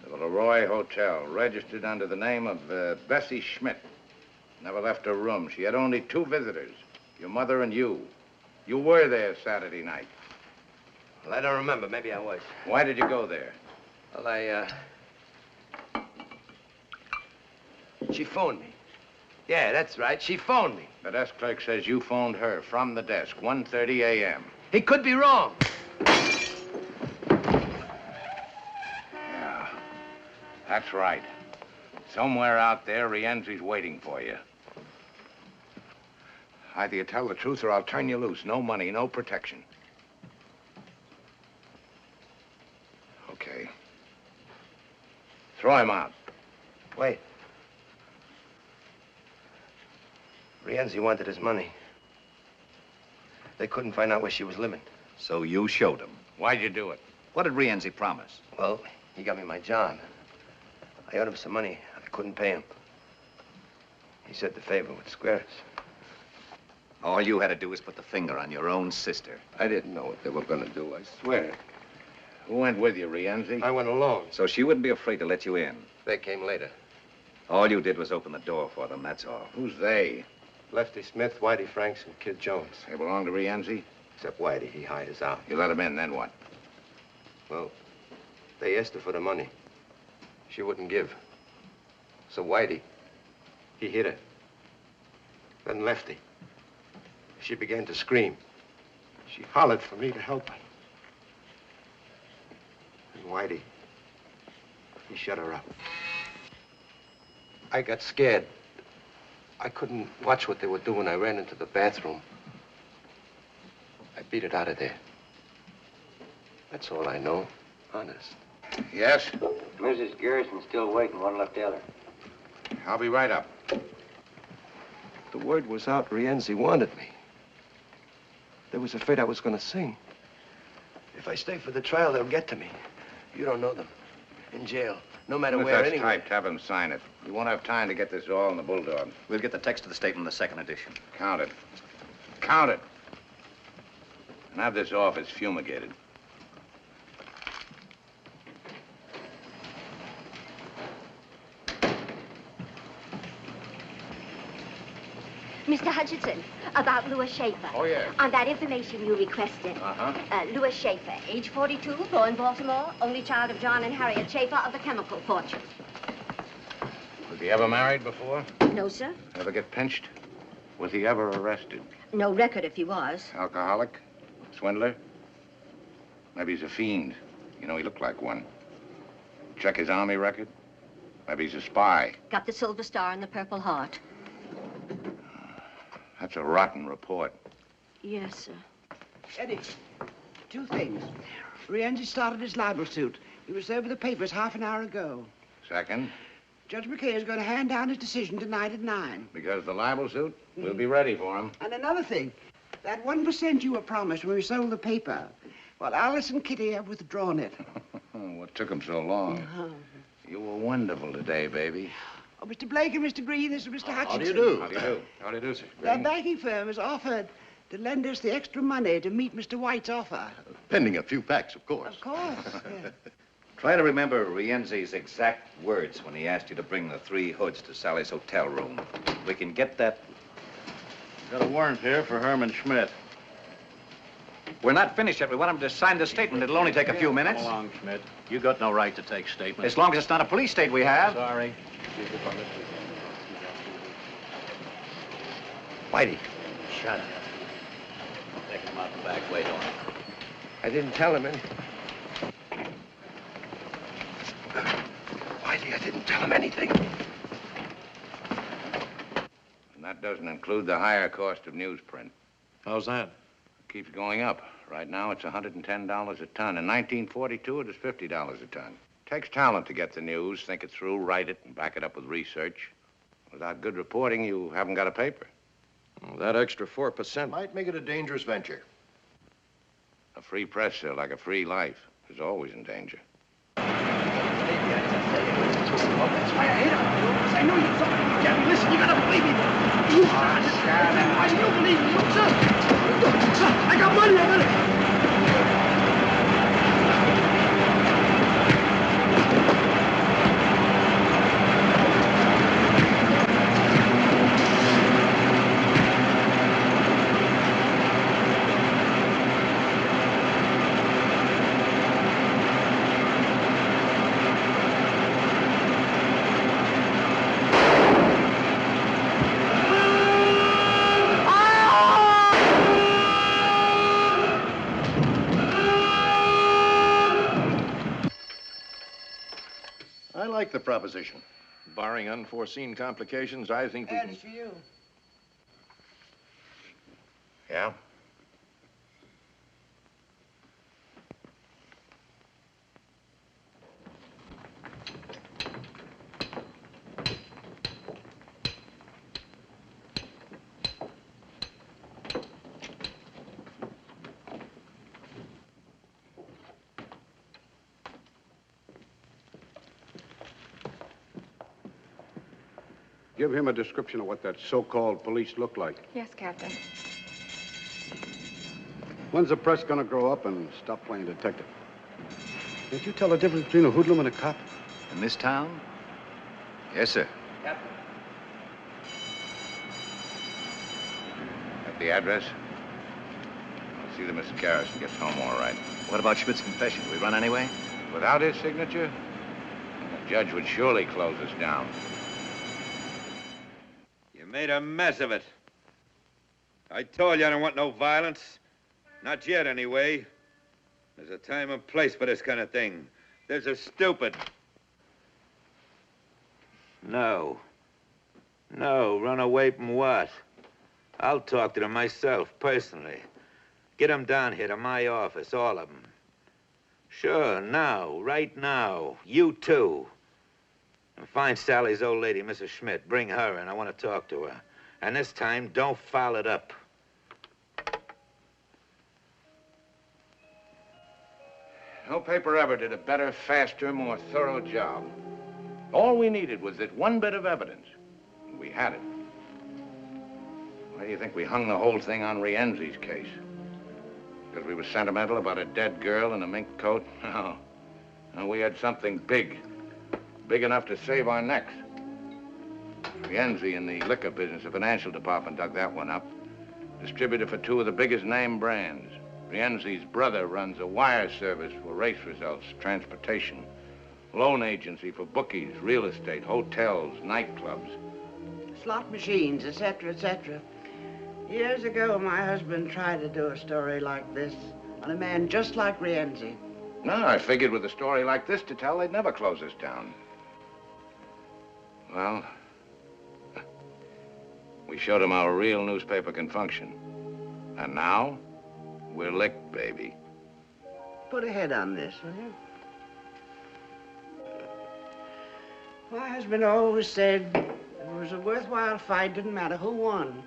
To the Leroy Hotel, registered under the name of Bessie Schmidt. Never left her room. She had only 2 visitors, your mother and you. You were there Saturday night. Well, I don't remember. Maybe I was. Why did you go there? Well, she phoned me. Yeah, that's right. She phoned me. The desk clerk says you phoned her from the desk, 1:30 a.m. He could be wrong. Yeah, that's right. Somewhere out there, Rienzi's waiting for you. Either you tell the truth or I'll turn you loose. No money, no protection. Okay. Throw him out. Wait. Rienzi wanted his money. They couldn't find out where she was living. So you showed him. Why'd you do it? What did Rienzi promise? Well, he got me my job. I owed him some money. I couldn't pay him. He said the favor would square us. All you had to do was put the finger on your own sister. I didn't know what they were going to do, I swear. Who went with you, Rienzi? I went alone. So she wouldn't be afraid to let you in. They came later. All you did was open the door for them, that's all. Who's they? Lefty Smith, Whitey Franks, and Kid Jones. They belong to Rienzi? Except Whitey. He hired us out. You let him in, then what? Well, they asked her for the money. She wouldn't give. So Whitey, he hit her. Then Lefty. She began to scream. She hollered for me to help her. And Whitey, he shut her up. I got scared. I couldn't watch what they were doing. I ran into the bathroom. I beat it out of there. That's all I know, honest. Yes? Mrs. Garrison's still waiting. What'll I tell her? I'll be right up. The word was out Rienzi wanted me. They was afraid I was going to sing. If I stay for the trial, they'll get to me. You don't know them. In jail. No matter If where, that's anywhere. typed, have him sign it. We won't have time to get this all in the Bulldog. We'll get the text of the statement in the second edition. Count it. Count it. And have this office fumigated. Mr. Hutchinson, about Louis Schaefer. Oh, yes. On that information you requested. Louis Schaefer, age 42, born Baltimore, only child of John and Harriet Schaefer of the chemical fortune. Was he ever married before? No, sir. Ever get pinched? Was he ever arrested? No record if he was. Alcoholic? Swindler? Maybe he's a fiend. You know, he looked like one. Check his army record? Maybe he's a spy. Got the Silver Star and the Purple Heart. That's a rotten report. Yes, sir. Eddie, 2 things. Rienzi started his libel suit. He was there with the papers half an hour ago. Second, Judge McKay is going to hand down his decision tonight at 9. because the libel suit, we'll be ready for him. And another thing, that 1% you were promised when we sold the paper, well, Alice and Kitty have withdrawn it. What took him so long? You were wonderful today, baby. Oh, Mr. Blake and Mr. Green, this is Mr. Hutchinson. How do you do? How do you do? How do you do, sir? The banking firm has offered to lend us the extra money to meet Mr. White's offer. Pending a few facts, of course. Of course. Yeah. Try to remember Rienzi's exact words when he asked you to bring the 3 hoods to Sally's hotel room. We can get that. Got a warrant here for Herman Schmidt. We're not finished yet. We want him to sign the statement. It'll only take a few minutes. Come along, Schmidt. You got no right to take statements. As long as it's not a police state we have. Sorry. Whitey. Shut up. Take him out the back way, don't you? I didn't tell him anything. Whitey, I didn't tell him anything. And that doesn't include the higher cost of newsprint. How's that? Keeps going up. Right now, it's $110 a ton. In 1942, it was $50 a ton. Takes talent to get the news, think it through, write it, and back it up with research. Without good reporting, you haven't got a paper. Well, that extra 4% Might make it a dangerous venture. A free press, sir, like a free life, is always in danger. That's why I hate him. I know you thought you can't listen. You gotta believe me. You why do you believe me? Sir, I got money. I got it. I like the proposition. Barring unforeseen complications, I think we can... That's for you. Yeah? Give him a description of what that so-called police look like. Yes, Captain. When's the press gonna grow up and stop playing detective? Can't you tell the difference between a hoodlum and a cop? In this town? Yes, sir. Captain. At the address? I'll see that Mrs. Garrison gets home all right. What about Schmidt's confession? We run anyway? Without his signature, the judge would surely close us down. You made a mess of it. I told you I don't want no violence. Not yet, anyway. There's a time and place for this kind of thing. There's a stupid. No. No, run away from what? I'll talk to them myself, personally. Get them down here to my office, all of them. Sure, now, right now. You too. And find Sally's old lady, Mrs. Schmidt. Bring her in. I want to talk to her. And this time, don't foul it up. No paper ever did a better, faster, more thorough job. All we needed was that one bit of evidence. We had it. Why do you think we hung the whole thing on Rienzi's case? Because we were sentimental about a dead girl in a mink coat? No. No, we had something big. Big enough to save our necks. Rienzi in the liquor business, the financial department dug that one up. Distributor for two of the biggest name brands. Rienzi's brother runs a wire service for race results, transportation, loan agency for bookies, real estate, hotels, nightclubs. Slot machines, etc., etc. Years ago, my husband tried to do a story like this on a man just like Rienzi. No, I figured with a story like this to tell, they'd never close us down. Well, we showed them how a real newspaper can function. And now, we're licked, baby. Put a head on this, will you? My husband always said it was a worthwhile fight, didn't matter who won.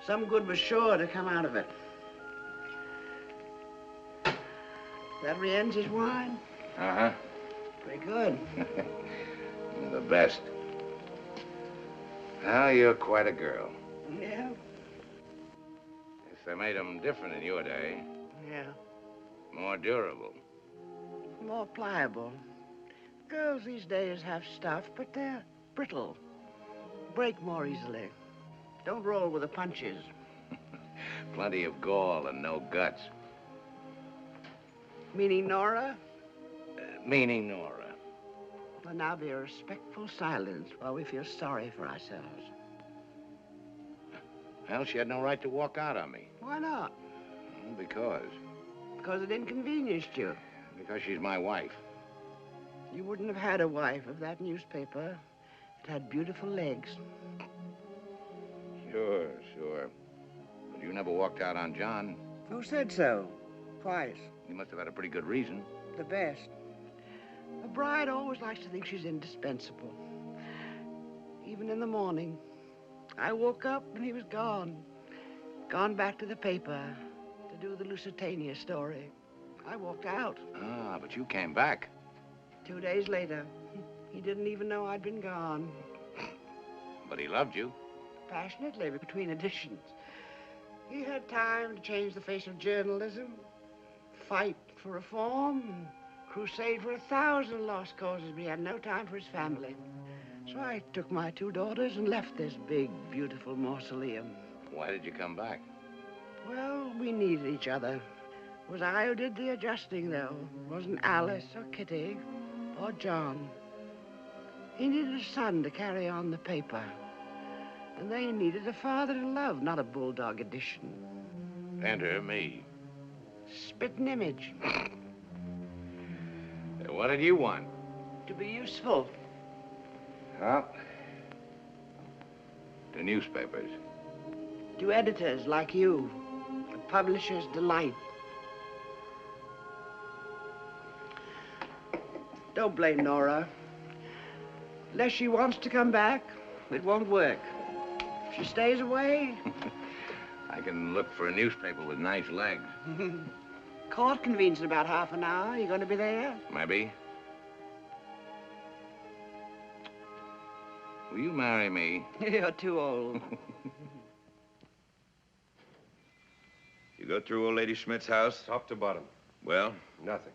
Some good was sure to come out of it. That Rienzi's wine? Uh-huh. Pretty good. You're the best. Well, you're quite a girl. Yeah? Guess they made them different in your day. Yeah. More durable. More pliable. Girls these days have stuff, but they're brittle. Break more easily. Don't roll with the punches. Plenty of gall and no guts. Meaning Nora? Meaning Nora. Well, now be a respectful silence while we feel sorry for ourselves. Well, she had no right to walk out on me. Why not? Because. Because it inconvenienced you. Because she's my wife. You wouldn't have had a wife if that newspaper had beautiful legs. Sure, sure. But you never walked out on John. Who said so? Twice. You must have had a pretty good reason. The best. A bride always likes to think she's indispensable. Even in the morning. I woke up and he was gone. Gone back to the paper to do the Lusitania story. I walked out. Ah, but you came back. 2 days later. He didn't even know I'd been gone. But he loved you. Passionately, between editions. He had time to change the face of journalism, fight for reform, and crusade for 1,000 lost causes, but he had no time for his family. So I took my 2 daughters and left this big, beautiful mausoleum. Why did you come back? Well, we needed each other. It was I who did the adjusting, though. It wasn't Alice or Kitty or John. He needed a son to carry on the paper. And they needed a father to love, not a bulldog edition. Enter me. Spitting image. What did you want? To be useful. Well, to newspapers. To editors like you. A publisher's delight. Don't blame Nora. Unless she wants to come back, it won't work. If she stays away... I can look for a newspaper with nice legs. Court convenes in about half an hour. You going to be there? Maybe. Will you marry me? You're too old. You go through old Lady Schmidt's house? Top to bottom. Well? Nothing.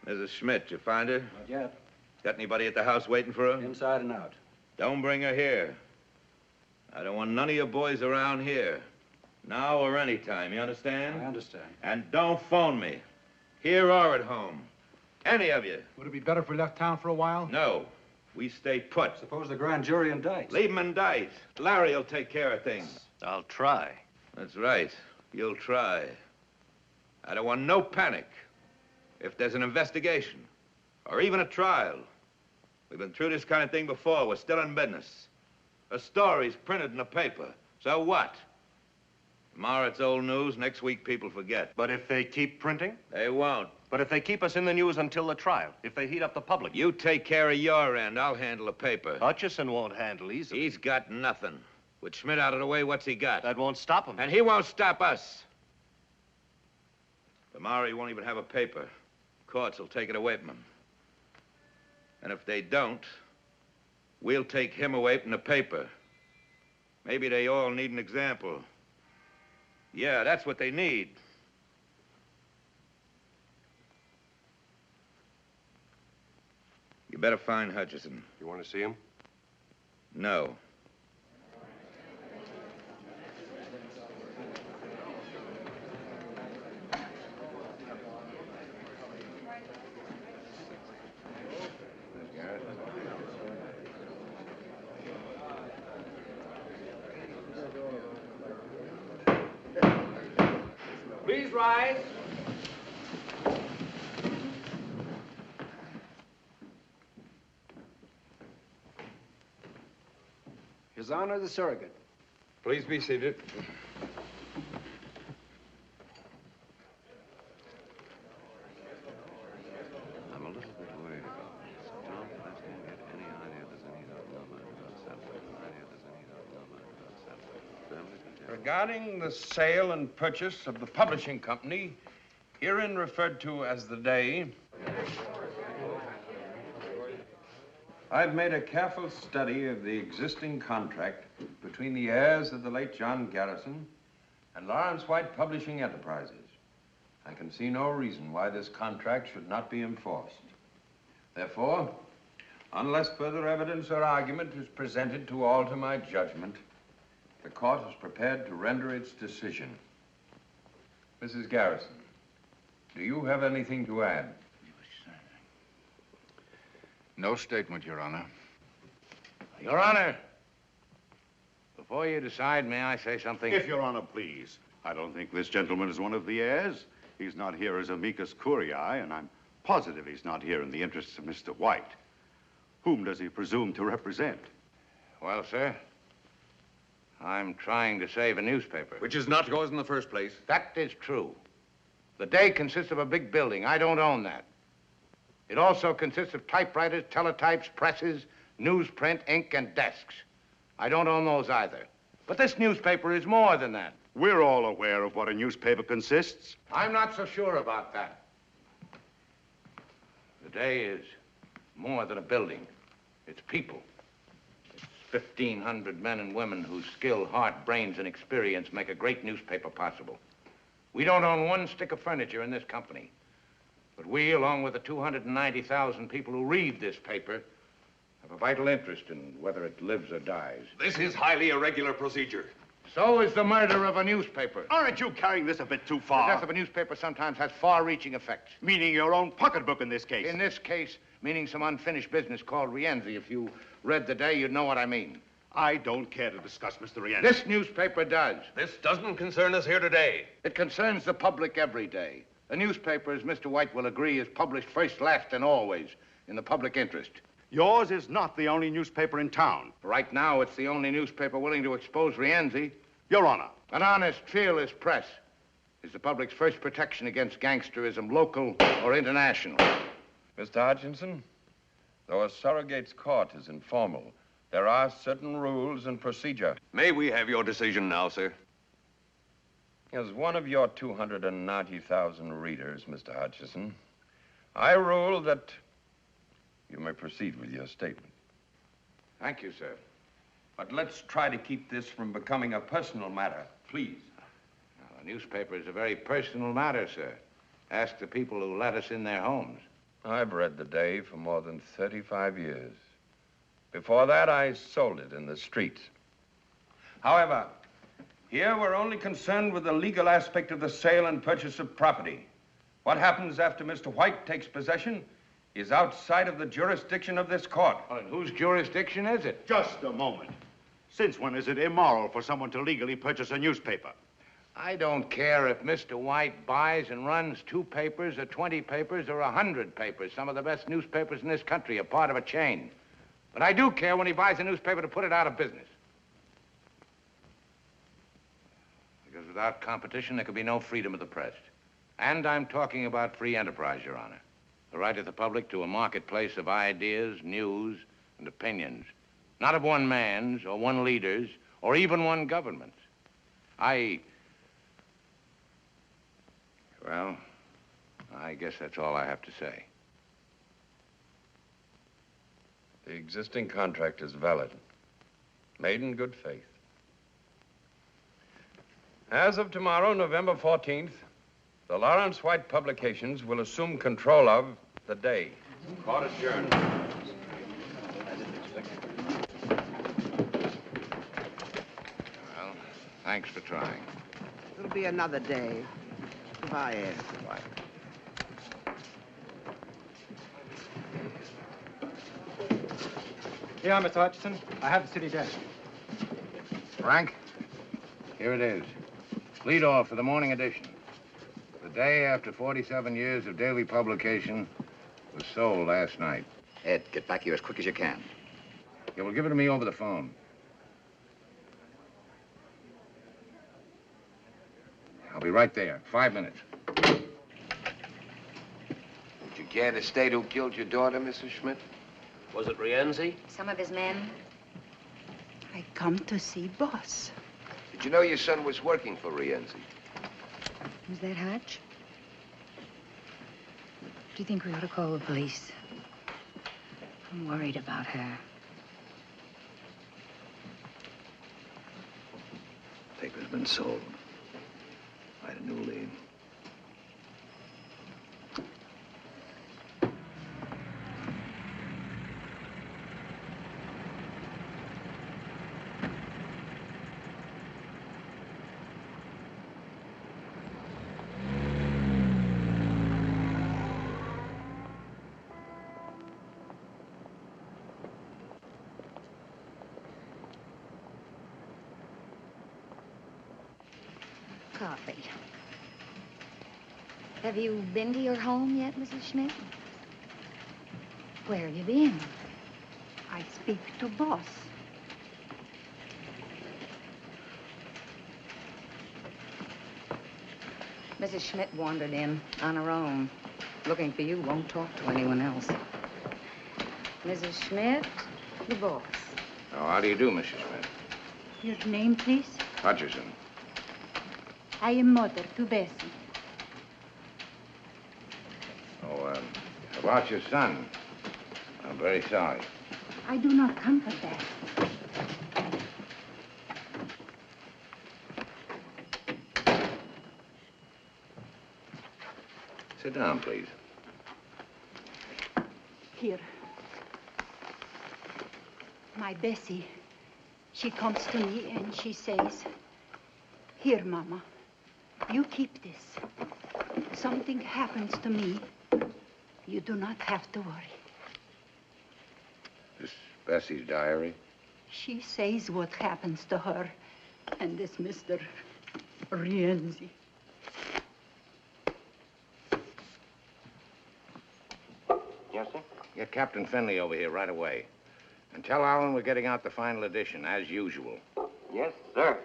Mrs. Schmidt, you find her? Not yet. Got anybody at the house waiting for her? Inside and out. Don't bring her here. I don't want none of your boys around here. Now or any time, you understand? I understand. And don't phone me. Here or at home. Any of you. Would it be better if we left town for a while? No. We stay put. Suppose the grand jury indicts. Leave them indict. Larry will take care of things. I'll try. That's right. You'll try. I don't want no panic. If there's an investigation, or even a trial. We've been through this kind of thing before. We're still in business. A story's printed in the paper. So what? Tomorrow it's old news. Next week people forget. But if they keep printing? They won't. But if they keep us in the news until the trial, if they heat up the public? You take care of your end. I'll handle the paper. Hutchison won't handle easily. He's got nothing. With Schmidt out of the way, what's he got? That won't stop him. And he won't stop us. Tomorrow he won't even have a paper. Courts will take it away from him. And if they don't, we'll take him away from the paper. Maybe they all need an example. Yeah, that's what they need. You better find Hutchison. You want to see him? No. Please rise. His Honor the Surrogate. Please be seated. I'm a little bit worried about this. Don't let him get any idea there's any number about settlement. Regarding the sale and purchase of the publishing company, herein referred to as the Day, I've made a careful study of the existing contract between the heirs of the late John Garrison and Lawrence White Publishing Enterprises. I can see no reason why this contract should not be enforced. Therefore, unless further evidence or argument is presented to alter my judgment, the court is prepared to render its decision. Mrs. Garrison, do you have anything to add? No statement, Your Honor. Your Honor, before you decide, may I say something? If Your Honor please. I don't think this gentleman is one of the heirs. He's not here as amicus curiae, and I'm positive he's not here in the interests of Mr. White. Whom does he presume to represent? Well, sir, I'm trying to save a newspaper. Which is not yours in the first place. That is true. The Day consists of a big building. I don't own that. It also consists of typewriters, teletypes, presses, newsprint, ink, and desks. I don't own those either. But this newspaper is more than that. We're all aware of what a newspaper consists. I'm not so sure about that. The Day is more than a building. It's people. It's 1,500 men and women whose skill, heart, brains, and experience make a great newspaper possible. We don't own one stick of furniture in this company. But we, along with the 290,000 people who read this paper, have a vital interest in whether it lives or dies. This is highly irregular procedure. So is the murder of a newspaper. Aren't you carrying this a bit too The far? death of a newspaper sometimes has far-reaching effects. Meaning your own pocketbook in this case. In this case, meaning some unfinished business called Rienzi. If you read the Day, you'd know what I mean. I don't care to discuss Mr. Rienzi. This newspaper does. This doesn't concern us here today. It concerns the public every day. A newspaper, as Mr. White will agree, is published first, last, and always in the public interest. Yours is not the only newspaper in town. Right now, it's the only newspaper willing to expose Rienzi. Your Honor. An honest, fearless press is the public's first protection against gangsterism, local or international. Mr. Hutchinson, though a surrogate's court is informal, there are certain rules and procedure. May we have your decision now, sir? As one of your 290,000 readers, Mr. Hutchison, I rule that you may proceed with your statement. Thank you, sir. But let's try to keep this from becoming a personal matter, please. Now, the newspaper is a very personal matter, sir. Ask the people who let us in their homes. I've read the Day for more than 35 years. Before that, I sold it in the streets. However, here we're only concerned with the legal aspect of the sale and purchase of property. What happens after Mr. White takes possession is outside of the jurisdiction of this court. Well, and whose jurisdiction is it? Just a moment. Since when is it immoral for someone to legally purchase a newspaper? I don't care if Mr. White buys and runs 2 papers or 20 papers or 100 papers. Some of the best newspapers in this country are part of a chain. But I do care when he buys a newspaper to put it out of business. Because without competition, there could be no freedom of the press. And I'm talking about free enterprise, Your Honor. The right of the public to a marketplace of ideas, news, and opinions. Not of one man's or one leader's or even one government's. Well, I guess that's all I have to say. The existing contract is valid, made in good faith. As of tomorrow, November 14th, the Lawrence White Publications will assume control of the Day. Court adjourned. Well, thanks for trying. It'll be another day. Goodbye, Ed. Goodbye. Here, Mr. Hutchison. I have the city desk. Frank, here it is. Lead off for the morning edition. The Day, after 47 years of daily publication, was sold last night. Ed, get back here as quick as you can. Yeah, well, give it to me over the phone. I'll be right there. 5 minutes. Would you care to state who killed your daughter, Mrs. Schmidt? Was it Rienzi? Some of his men. I come to see boss. Did you know your son was working for Rienzi? Was that Hutch? Do you think we ought to call the police? I'm worried about her. Paper's been sold. I had a new lead. Coffee. Have you been to your home yet, Mrs. Schmidt? Where have you been? I speak to boss. Mrs. Schmidt wandered in on her own. Looking for you, won't talk to anyone else. Mrs. Schmidt, the boss. Oh, how do you do, Mrs. Schmidt? Your name, please? Hutcherson. I am mother to Bessie. Oh, about your son. I'm very sorry. I do not come for that. Sit down, please. Here. My Bessie, she comes to me and she says, "Here, Mama, you keep this. Something happens to me, you do not have to worry." This Bessie's diary? She says what happens to her and this Mr. Rienzi. Yes, sir? Get Captain Finley over here right away. And tell Allen we're getting out the final edition, as usual. Yes, sir.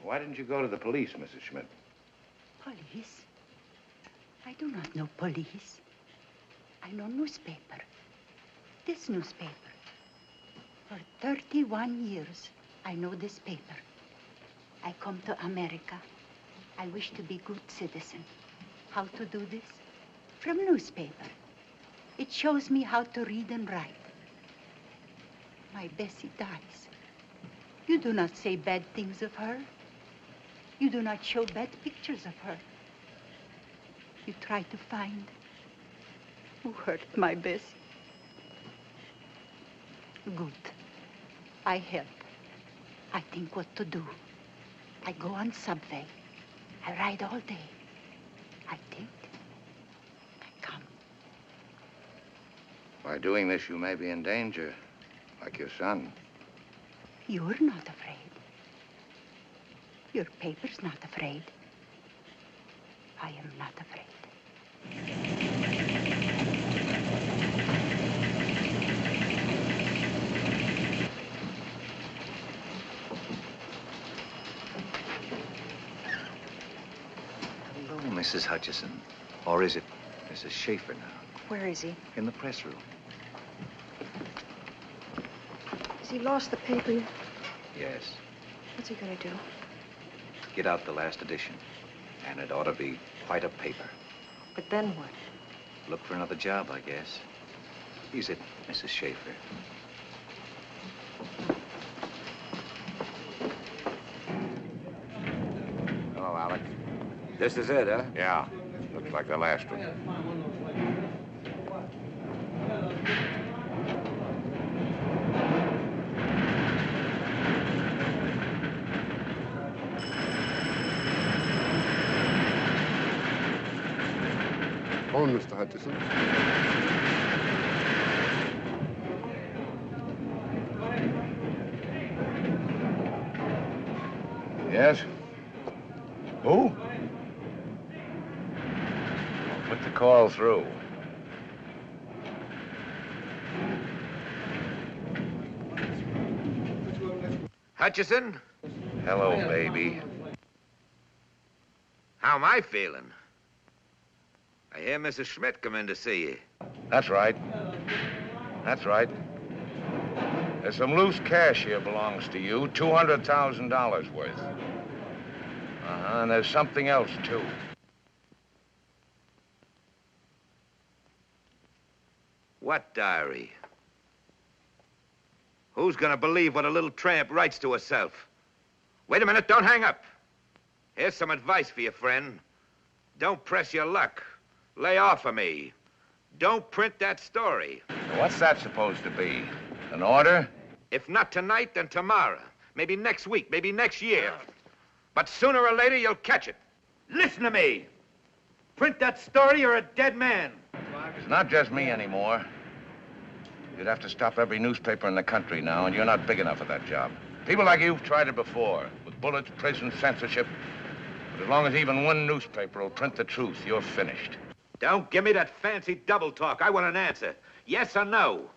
Why didn't you go to the police, Mrs. Schmidt? Police? I do not know police. I know newspaper. This newspaper. For 31 years, I know this paper. I come to America. I wish to be good citizen. How to do this? From newspaper. It shows me how to read and write. My Bessie dies. You do not say bad things of her. You do not show bad pictures of her. You try to find who hurt my Bessie. Good. I help. I think what to do. I go on subway. I ride all day. I think. I come. By doing this, you may be in danger, like your son. You're not afraid. Your paper's not afraid. I am not afraid. Hello, Mrs. Hutchison. Or is it Mrs. Schaefer now? Where is he? In the press room. Has he lost the paper yet? Yes. What's he gonna do? Get out the last edition. And it ought to be quite a paper. But then what? Look for another job, I guess. Is it, Mrs. Schaefer? Hello, Alex. This is it, huh? Yeah. Looks like the last one. On, Mr. Hutchison. Yes? Who? Put the call through. Hutchison? Hello, baby. How am I feeling? I hear Mrs. Schmidt come in to see you. That's right. That's right. There's some loose cash here belongs to you, $200,000 worth. And there's something else, too. What diary? Who's gonna believe what a little tramp writes to herself? Wait a minute, don't hang up. Here's some advice for you, friend. Don't press your luck. Lay off of me. Don't print that story. What's that supposed to be? An order? If not tonight, then tomorrow. Maybe next week, maybe next year. But sooner or later, you'll catch it. Listen to me. Print that story, you're a dead man. It's not just me anymore. You'd have to stop every newspaper in the country now, and you're not big enough for that job. People like you've tried it before, with bullets, prison, censorship. But as long as even one newspaper will print the truth, you're finished. Don't give me that fancy double talk. I want an answer. Yes or no?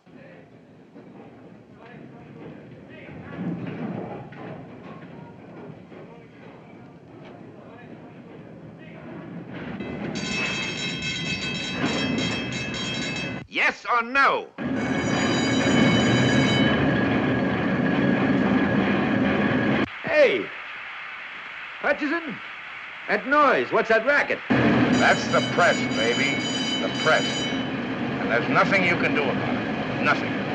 Yes or no? Hey, Hutchison, that noise, what's that racket? That's the press, baby. The press. And there's nothing you can do about it. Nothing.